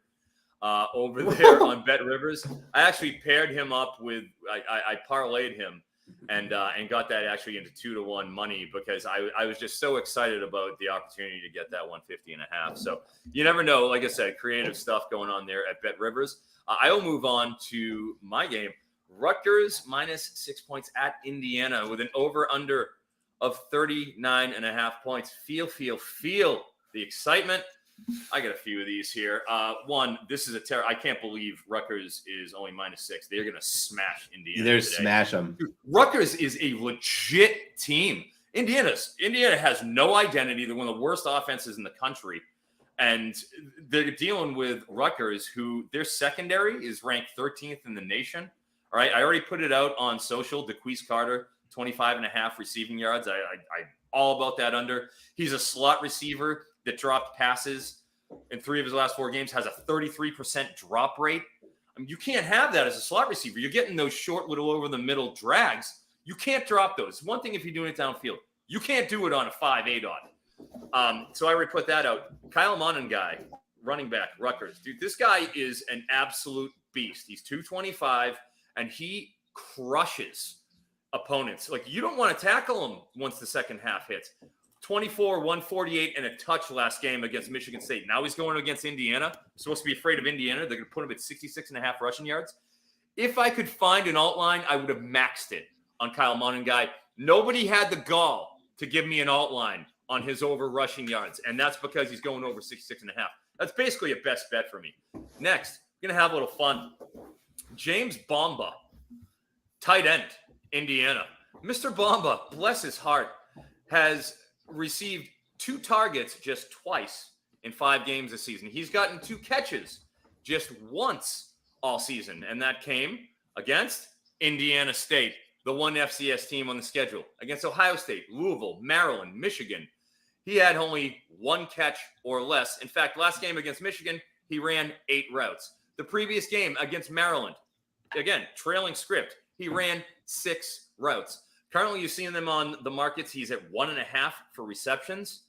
over there on Bet Rivers. I actually paired him up with, I parlayed him. And got that actually into 2-to-1 money because I was just so excited about the opportunity to get that 150.5. So you never know. Like I said, creative stuff going on there at Bet Rivers. I will move on to my game. Rutgers minus 6 points at Indiana with an over-under of 39.5 points. Feel the excitement. I got a few of these here. One, this is I can't believe Rutgers is only -6. They're going to smash Indiana They're today. smash them. Dude, Rutgers is a legit team. Indiana has no identity. They're one of the worst offenses in the country. And they're dealing with Rutgers, who their secondary is ranked 13th in the nation. All right. I already put it out on social. DeQuise Carter, 25.5 receiving yards. I all about that under. He's a slot receiver that dropped passes in 3 of his last 4 games, has a 33% drop rate. I mean, you can't have that as a slot receiver. You're getting those short little over the middle drags. You can't drop those. One thing if you're doing it downfield. You can't do it on a 5-8 odd. So I already put that out. Kyle Monangai, running back, Rutgers. Dude, this guy is an absolute beast. He's 225, and he crushes opponents. Like, you don't want to tackle him once the second half hits. 24, 148, and a touch last game against Michigan State. Now he's going against Indiana. Supposed to be afraid of Indiana. They're going to put him at 66.5 rushing yards. If I could find an alt line, I would have maxed it on Kyle Monangai. Nobody had the gall to give me an alt line on his over rushing yards, and that's because he's going over 66.5. That's basically a best bet for me. Next, we're going to have a little fun. James Bomba, tight end, Indiana. Mr. Bomba, bless his heart, has received 2 targets just twice in 5 games this season. He's gotten 2 catches just once all season, and that came against Indiana State, the one FCS team on the schedule, against Ohio State, Louisville, Maryland, Michigan. He had only 1 catch or less. In fact, last game against Michigan, he ran 8 routes. The previous game against Maryland, again, trailing script, he ran 6 routes. Currently, you're seeing them on the markets. He's at 1.5 for receptions.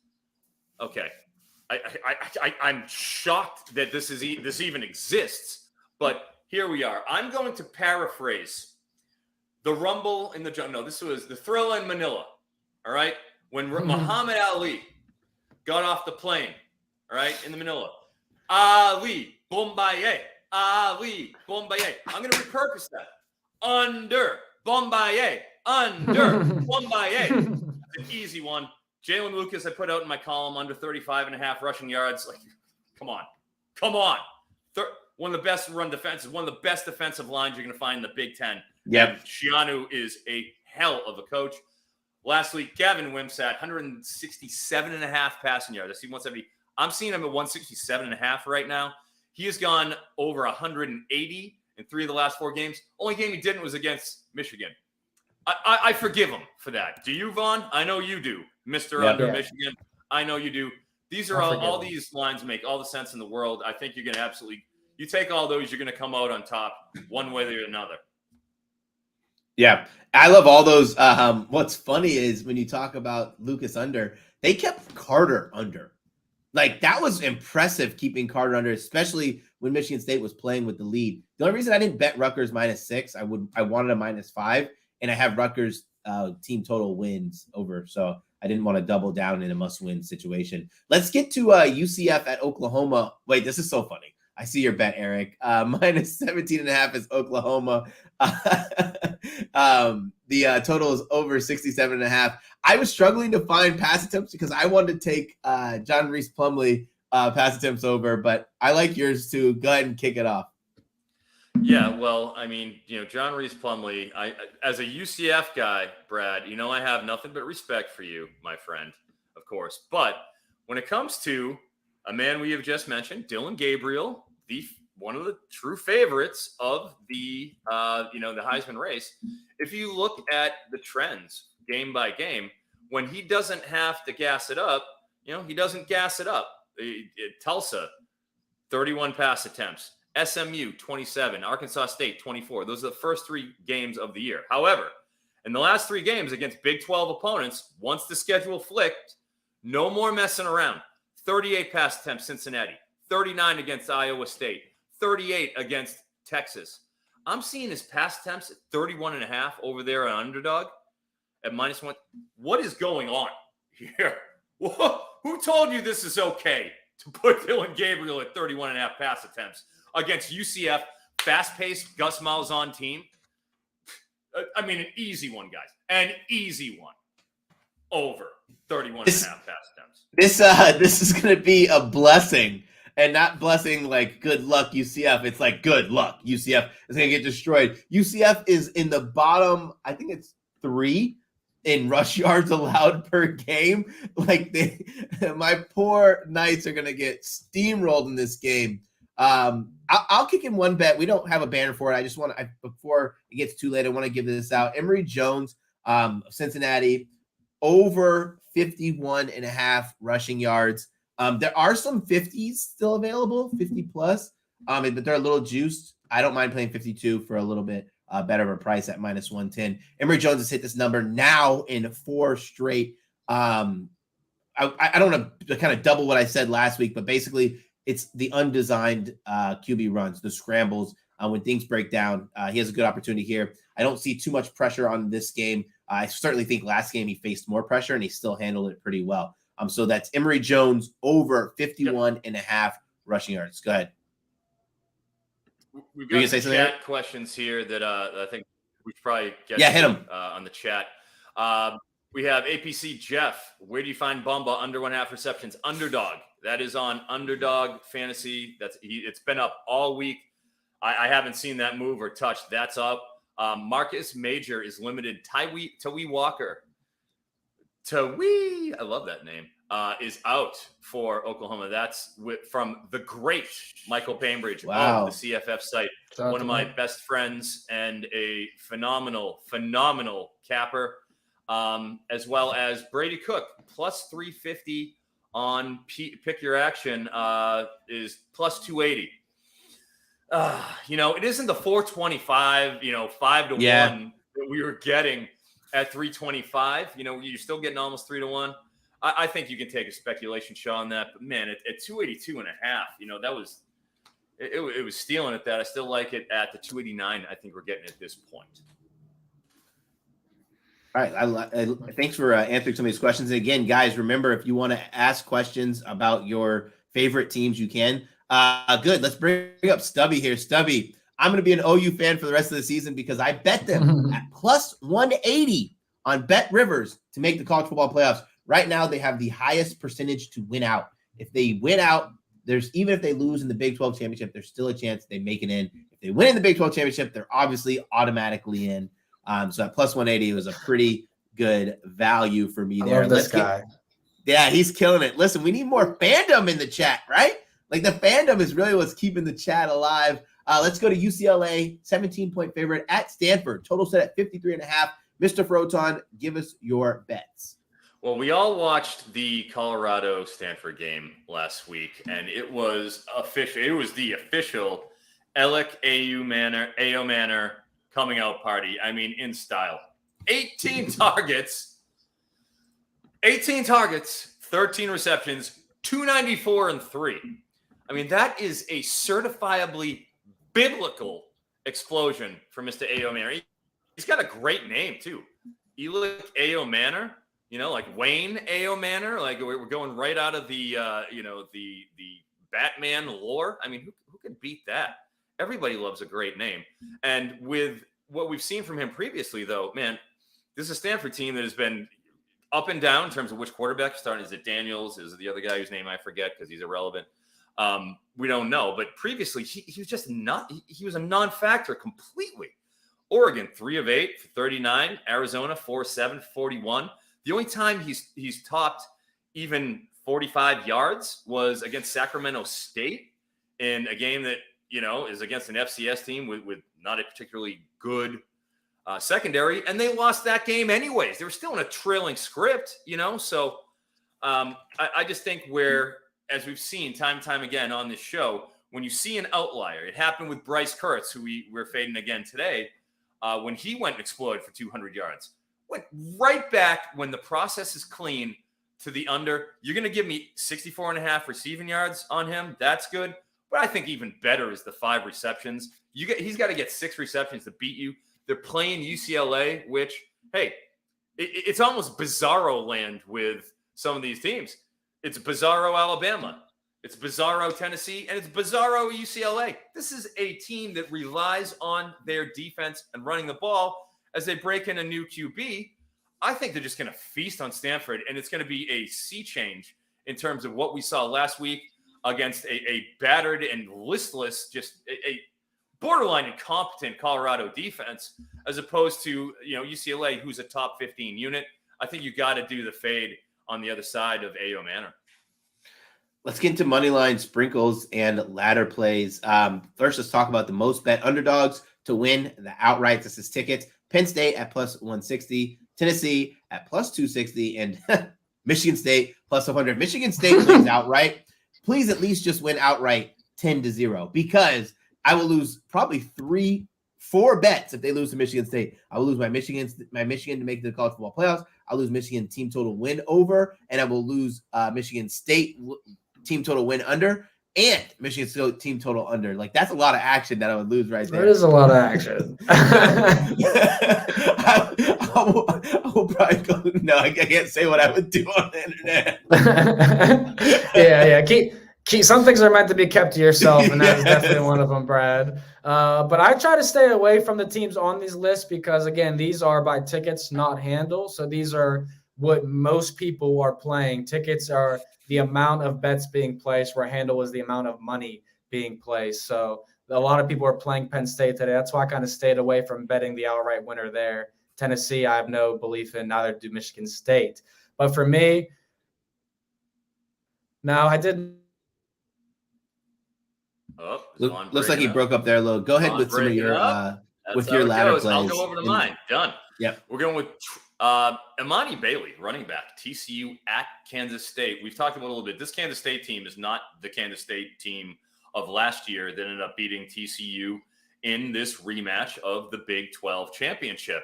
Okay. I'm shocked that this even exists, but here we are. I'm going to paraphrase the rumble in the jungle. No, this was the Thrilla in Manila. All right. When Muhammad Ali got off the plane, all right, in the Manila. Ali, Bombaye. Ali, Bombaye. I'm going to repurpose that. Under, Bombaye. Under, Bombaye. An easy one. Jalen Lucas, I put out in my column, under 35.5 rushing yards. Like, come on. One of the best run defenses, one of the best defensive lines you're going to find in the Big Ten. Yep. Shianu is a hell of a coach. Last week, Gavin Wimsatt, 167.5 passing yards. I see 170. I'm seeing him at 167.5 right now. He has gone over 180 in 3 of the last 4 games. Only game he didn't was against Michigan. I forgive him for that. Do you, Vaughn? I know you do, Mr. Under Michigan. I know you do. These are all these lines make all the sense in the world. I think you're going to absolutely – you take all those, you're going to come out on top one way or another. Yeah, I love all those. What's funny is when you talk about Lucas under, they kept Carter under. Like, that was impressive, keeping Carter under, especially when Michigan State was playing with the lead. The only reason I didn't bet Rutgers -6, I wanted a -5, and I have Rutgers team total wins over, so I didn't want to double down in a must-win situation. Let's get to UCF at Oklahoma. Wait, this is so funny. I see your bet, Eric. -17.5 is Oklahoma. The total is over 67.5. I was struggling to find pass attempts because I wanted to take John Reese Plumlee pass attempts over, but I like yours too. Go ahead and kick it off. Yeah, well, I mean, John Reese Plumlee, as a UCF guy, Brad, I have nothing but respect for you, my friend, of course. But when it comes to a man we have just mentioned, Dylan Gabriel, one of the true favorites of the Heisman race. If you look at the trends game by game, when he doesn't have to gas it up, he doesn't gas it up. Tulsa, 31 pass attempts. SMU, 27. Arkansas State, 24. Those are the first 3 games of the year. However, in the last 3 games against Big 12 opponents, once the schedule flipped, no more messing around. 38 pass attempts, Cincinnati. 39 against Iowa State. 38 against Texas. I'm seeing his pass attempts at 31.5 over there on Underdog at -1. What is going on here? Who told you this is okay to put Dylan Gabriel at 31.5 pass attempts against UCF, fast-paced Gus Malzahn team? I mean, an easy one, guys. An easy one. over 31 and a half pass attempts. This is going to be a blessing, and not blessing like good luck UCF. It's like good luck UCF is going to get destroyed. UCF is in the bottom, I think it's 3 in rush yards allowed per game. Like my poor Knights are going to get steamrolled in this game. I'll kick in one bet. We don't have a banner for it. I just want to, before it gets too late, I want to give this out. Emory Jones, Cincinnati, over 51.5 rushing yards. There are some 50s still available, 50 plus, but they're a little juiced. I don't mind playing 52 for a little bit better of a price at minus 110. Emory Jones has hit this number now in 4 straight. I don't want to kind of double what I said last week, but basically it's the undesigned QB runs, the scrambles. When things break down, he has a good opportunity here. I don't see too much pressure on this game. I certainly think last game he faced more pressure and he still handled it pretty well. So that's Emory Jones over 51.5 rushing yards. Go ahead. We've got some chat questions here that I think we should probably get hit them on the chat. We have APC Jeff. Where do you find Bumba under 1.5 receptions? Underdog. That is on Underdog Fantasy. It's been up all week. I haven't seen that move or touched. That's up. Marcus Major is limited. Tawee Walker. I love that name. Is out for Oklahoma. That's from the great Michael Bainbridge of the CFF site. One of my best friends and a phenomenal capper, as well as Brady Cook, plus 350 on Pick Your Action, is plus 280. It isn't the 425, 5 to 1 that we were getting at 325. You're still getting almost 3 to 1. I think you can take a speculation shot on that, but man, at 282.5, that was it was stealing at that. I still like it at the 289. I think we're getting at this point. All right. Thanks for answering some of these questions. And again, guys, remember, if you want to ask questions about your favorite teams, you can. Good. Let's bring up Stubby here. Stubby, I'm going to be an OU fan for the rest of the season because I bet them at plus 180 on Bet Rivers to make the college football playoffs. Right now, they have the highest percentage to win out. If they win out, even if they lose in the Big 12 championship, there's still a chance they make it in. If they win in the Big 12 championship, they're obviously automatically in. So at plus 180 was a pretty good value for me there. I love this guy. He's killing it. Listen, we need more fandom in the chat, right? Like the fandom is really what's keeping the chat alive. Let's go to UCLA, 17-point favorite at Stanford. Total set at 53.5. Mr. Froton, give us your bets. Well, we all watched the Colorado-Stanford game last week, and it was official. It was the official Alec AO Manor coming out party. I mean, in style. 18 targets, 13 receptions, 294 and 3. I mean, that is a certifiably biblical explosion for Mr. A.O. Manor. He's got a great name, too. Elic A.O. Manor, like Wayne A.O. Manor. Like, we're going right out of the Batman lore. I mean, who can beat that? Everybody loves a great name. And with what we've seen from him previously, though, man, this is a Stanford team that has been up and down in terms of which quarterback is starting. Is it Daniels? Is it the other guy whose name I forget because he's irrelevant? We don't know. But previously, he was just not – he was a non-factor completely. Oregon, 3 of 8 for 39. Arizona, 4 of 7 for 41. The only time he's topped even 45 yards was against Sacramento State in a game that, is against an FCS team with not a particularly good secondary, and they lost that game anyways. They were still in a trailing script, So I just think as we've seen time and time again on this show, when you see an outlier, it happened with Bryce Kurtz, who we're fading again today, when he went and exploded for 200 yards. Went right back when the process is clean to the under. You're going to give me 64.5 receiving yards on him. That's good. But I think even better is the 5 receptions. He's got to get 6 receptions to beat you. They're playing UCLA, which, hey, it's almost bizarro land with some of these teams. It's bizarro Alabama. It's bizarro Tennessee. And it's bizarro UCLA. This is a team that relies on their defense and running the ball as they break in a new QB. I think they're just going to feast on Stanford, and it's going to be a sea change in terms of what we saw last week against a battered and listless, just a borderline incompetent Colorado defense, as opposed to UCLA, who's a top 15 unit. I think you got to do the fade on the other side of AO Manor. Let's get into money line sprinkles and ladder plays. First, let's talk about the most bet underdogs to win the outright. This is tickets. Penn State at plus 160, Tennessee at plus 260, and Michigan State plus 100. Michigan State wins outright. Please at least just win outright 10-0, because I will lose probably 3-4 bets if they lose to Michigan State. I will lose my Michigan to make the college football playoffs. I'll lose Michigan team total win over, and I will lose Michigan State team total win under, and Michigan State team total under. Like, that's a lot of action that I would lose right there. There is a lot of action. I will probably go. No, I can't say what I would do on the internet. Yeah. Keep some things are meant to be kept to yourself, and that is definitely one of them, Brad. But I try to stay away from the teams on these lists because, again, these are by tickets, not handle. So these are what most people are playing. Tickets are the amount of bets being placed, where handle is the amount of money being placed. So a lot of people are playing Penn State today. That's why I kind of stayed away from betting the outright winner there. Tennessee, I have no belief in. Neither do Michigan State. But for me, now I didn't. Oh, looks like he broke up there a little. Go ahead with some of your ladder plays. I'll go over to mine. Done. Yep. We're going with Imani Bailey, running back, TCU at Kansas State. We've talked about it a little bit. This Kansas State team is not the Kansas State team of last year that ended up beating TCU in this rematch of the Big 12 championship.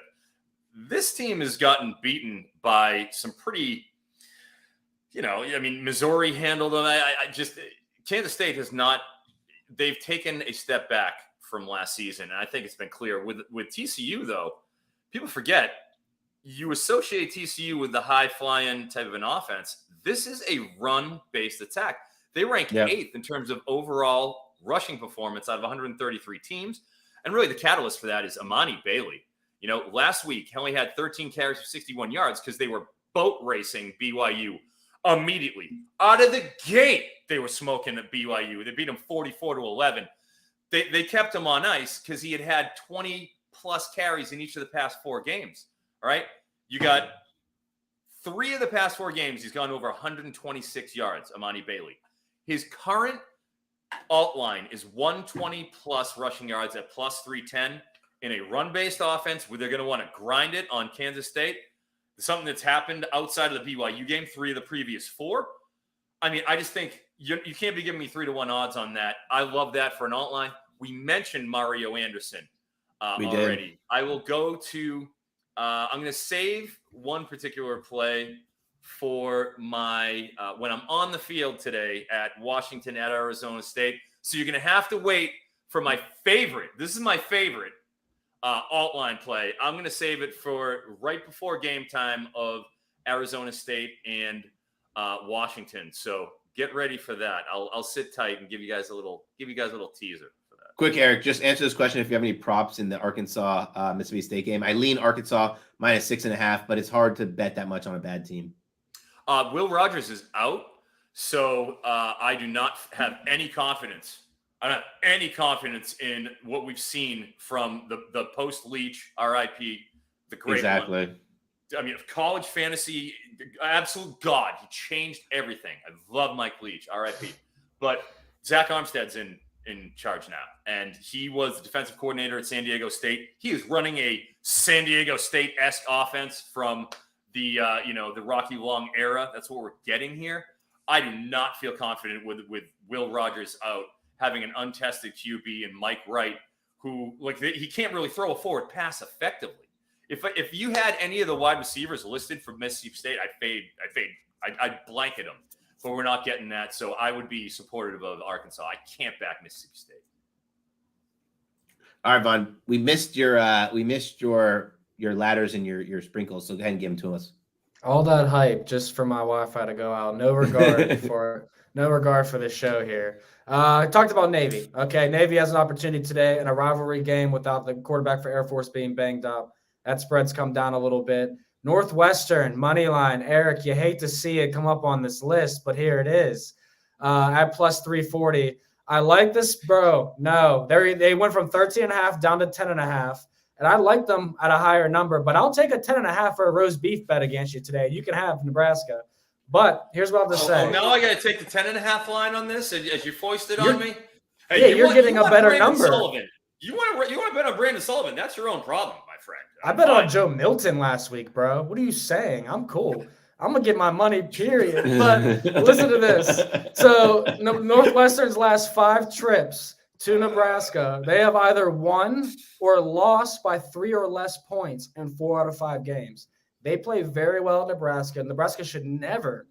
This team has gotten beaten by some pretty, Missouri handled them. Kansas State has not. They've taken a step back from last season, and I think it's been clear. With TCU, though, people forget, you associate TCU with the high-flying type of an offense. This is a run-based attack. They rank 8th in terms of overall rushing performance out of 133 teams, and really the catalyst for that is Imani Bailey. Last week, he only had 13 carries for 61 yards because they were boat racing BYU immediately. Out of the gate, they were smoking at BYU. They beat them 44-11. They kept him on ice because he had 20-plus carries in each of the past 4 games. All right? You got 3 of the past 4 games, he's gone over 126 yards, Imani Bailey. His current alt line is 120-plus rushing yards at plus 310 in a run-based offense where they're going to want to grind it on Kansas State. Something that's happened outside of the BYU game, 3 of the previous 4. I just think you can't be giving me 3-1 odds on that. I love that for an alt line. We mentioned Mario Anderson already. Did. I will go to I'm going to save one particular play for my when I'm on the field today at Washington at Arizona State. So you're going to have to wait for my favorite. This is my favorite alt line play. I'm going to save it for right before game time of Arizona State and Washington. So get ready for that. I'll sit tight and give you guys a little teaser for that. Quick, Eric, just answer this question if you have any props in the Arkansas Mississippi State game. I lean Arkansas minus 6.5, but it's hard to bet that much on a bad team. Will Rogers is out, so I do not have any confidence. I don't have any confidence in what we've seen from the post-Leach, RIP, the great exactly. one. College fantasy, absolute god. He changed everything. I love Mike Leach, RIP. But Zach Armstead's in charge now, and he was the defensive coordinator at San Diego State. He is running a San Diego State-esque offense from the Rocky Long era. That's what we're getting here. I do not feel confident with Will Rogers out, having an untested QB and Mike Wright, who he can't really throw a forward pass effectively. If you had any of the wide receivers listed for Mississippi State, I'd blanket them. But we're not getting that, so I would be supportive of Arkansas. I can't back Mississippi State. All right, Vaughn. We missed your ladders and your sprinkles, so go ahead and give them to us. All that hype just for my Wi-Fi to go out. No regard for the show here. I talked about Navy. Okay, Navy has an opportunity today in a rivalry game without the quarterback for Air Force being banged up. That spread's come down a little bit. Northwestern, money line. Eric, you hate to see it come up on this list, but here it is at plus 340. I like this, bro. No, they went from 13.5 down to 10.5. And I like them at a higher number, but I'll take a 10.5 for a roast beef bet against you today. You can have Nebraska. But here's what I'll just say. Now I got to take the 10.5 line on this as you foisted on me? Hey, you're getting a better Brandon number. Sullivan. You want to bet on Brandon Sullivan. That's your own problem, my friend. I bet on Joe Milton last week, bro. What are you saying? I'm cool. I'm going to get my money, period. But listen to this. So Northwestern's last 5 trips to Nebraska, they have either won or lost by 3 or less points in 4 out of 5 games. They play very well at Nebraska. Nebraska should never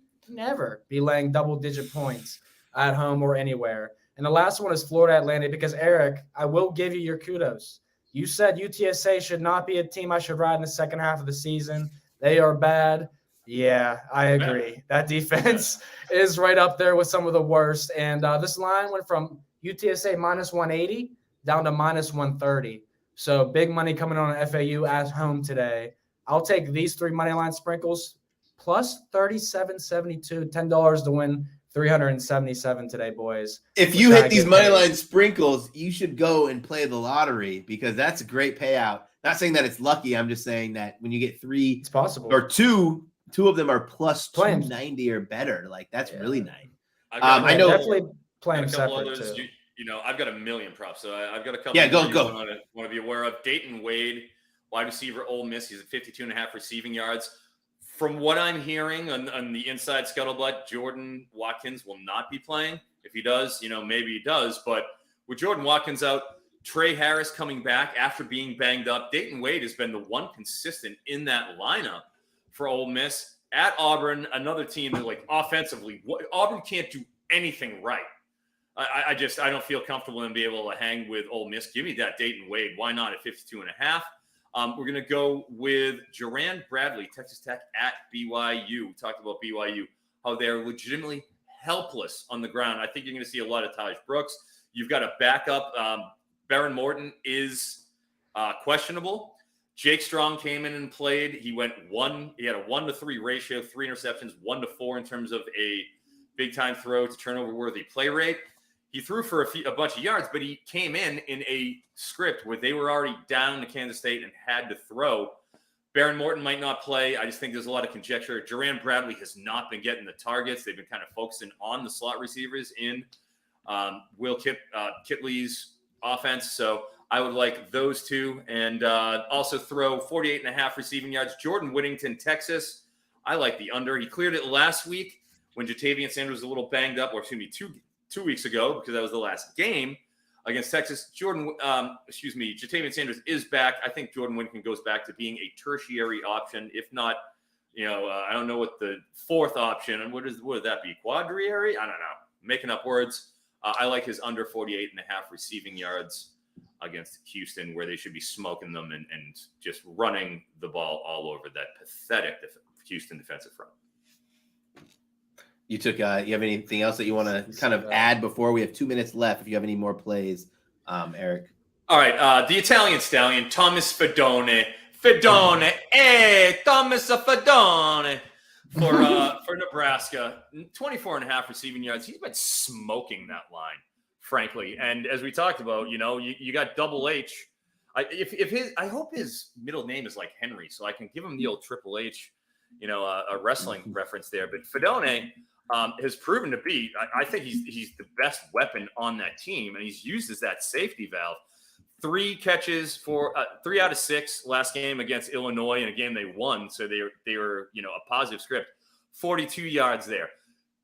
be laying double-digit points at home or anywhere. And the last one is Florida Atlantic because, Eric, I will give you your kudos. You said UTSA should not be a team I should ride in the second half of the season. They are bad. Yeah, I agree. That defense is right up there with some of the worst. And this line went from UTSA minus 180 down to minus 130. So big money coming on FAU at home today. I'll take these 3 money line sprinkles plus 37.72, $10 to win 377 today, boys. If you hit these money line sprinkles, you should go and play the lottery because that's a great payout. Not saying that it's lucky. I'm just saying that when you get 3, it's possible, or two of them are plus 290 or better. Like that's really nice. I know definitely playing separate others, too. I've got a million props. So I've got a couple. Yeah, go. Want to be aware of Dayton Wade, wide receiver, Ole Miss. He's at 52.5 receiving yards. From what I'm hearing on the inside scuttlebutt, Jordan Watkins will not be playing. If he does, maybe he does. But with Jordan Watkins out, Trey Harris coming back after being banged up, Dayton Wade has been the one consistent in that lineup for Ole Miss. At Auburn, another team that, like, offensively, Auburn can't do anything right. I don't feel comfortable in being able to hang with Ole Miss. Give me that Dayton Wade. Why not at 52.5? We're going to go with Jerand Bradley, Texas Tech at BYU. We talked about BYU, how they're legitimately helpless on the ground. I think you're going to see a lot of Taj Brooks. You've got a backup. Baron Morton is questionable. Jake Strong came in and played. He had a 1-to-3 ratio, 3 interceptions, 1-to-4 in terms of a big-time throw to turnover-worthy play rate. He threw for a bunch of yards, but he came in a script where they were already down to Kansas State and had to throw. Baron Morton might not play. I just think there's a lot of conjecture. Jerand Bradley has not been getting the targets. They've been kind of focusing on the slot receivers in Will Kitley's offense. So I would like those two. And also throw 48.5 receiving yards. Jordan Whittington, Texas. I like the under. He cleared it last week when Jatavian Sanders was a little banged up, or excuse me, two weeks ago, because that was the last game against Texas. Jatavian Sanders is back. I think Jordan Whittington goes back to being a tertiary option, if not, I don't know what the fourth option, and what would that be? Quadriary? I don't know. Making up words. I like his under 48.5 receiving yards against Houston, where they should be smoking them and just running the ball all over that pathetic Houston defensive front. You took. You have anything else that you want to kind of add before we have 2 minutes left? If you have any more plays, Eric. All right, the Italian stallion, Thomas Fedone, Thomas Fedone for Nebraska, 24.5 receiving yards. He's been smoking that line, frankly. And as we talked about, you got Double H. I hope his middle name is like Henry, so I can give him the old Triple H, a wrestling reference there. But Fedone has proven to be, I think he's the best weapon on that team, and he's used as that safety valve. 3 catches for 3 out of 6 last game against Illinois, in a game they won, so they were a positive script. 42 yards there.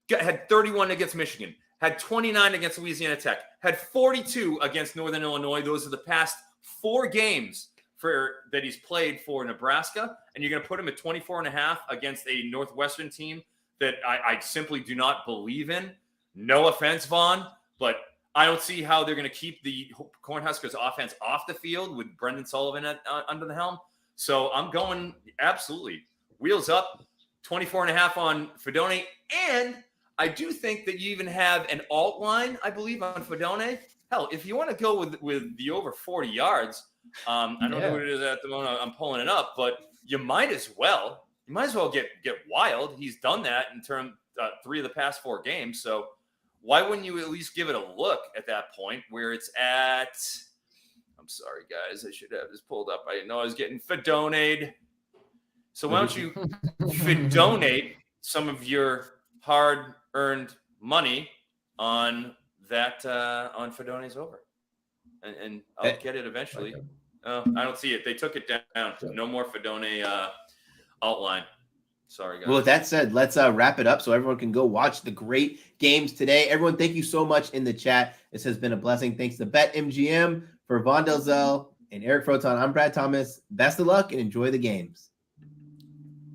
Had 31 against Michigan. Had 29 against Louisiana Tech. Had 42 against Northern Illinois. Those are the past 4 games that he's played for Nebraska, and you're going to put him at 24.5 against a Northwestern team that I simply do not believe in. No offense, Vaughn, but I don't see how they're going to keep the Cornhuskers offense off the field with Brendan Sullivan under the helm. So I'm going absolutely wheels up, 24.5 on Fedone. And I do think that you even have an alt line, I believe, on Fedone. Hell, if you want to go with the over 40 yards, I don't know what it is at the moment. I'm pulling it up, but you might as well get wild. He's done that in 3 of the past 4 games. So why wouldn't you at least give it a look at that point where it's at? I'm sorry, guys. I should have this pulled up. I didn't know I was getting Fedonade. So why don't you donate some of your hard-earned money on that on Fedone's over, and I'll get it eventually. I don't see it. They took it down. No more Fedone outline. Sorry, guys. Well, with that said, let's wrap it up so everyone can go watch the great games today. Everyone, thank you so much in the chat. This has been a blessing. Thanks to BetMGM. For Vaughn Dalzell and Eric Froton, I'm Brad Thomas. Best of luck and enjoy the games.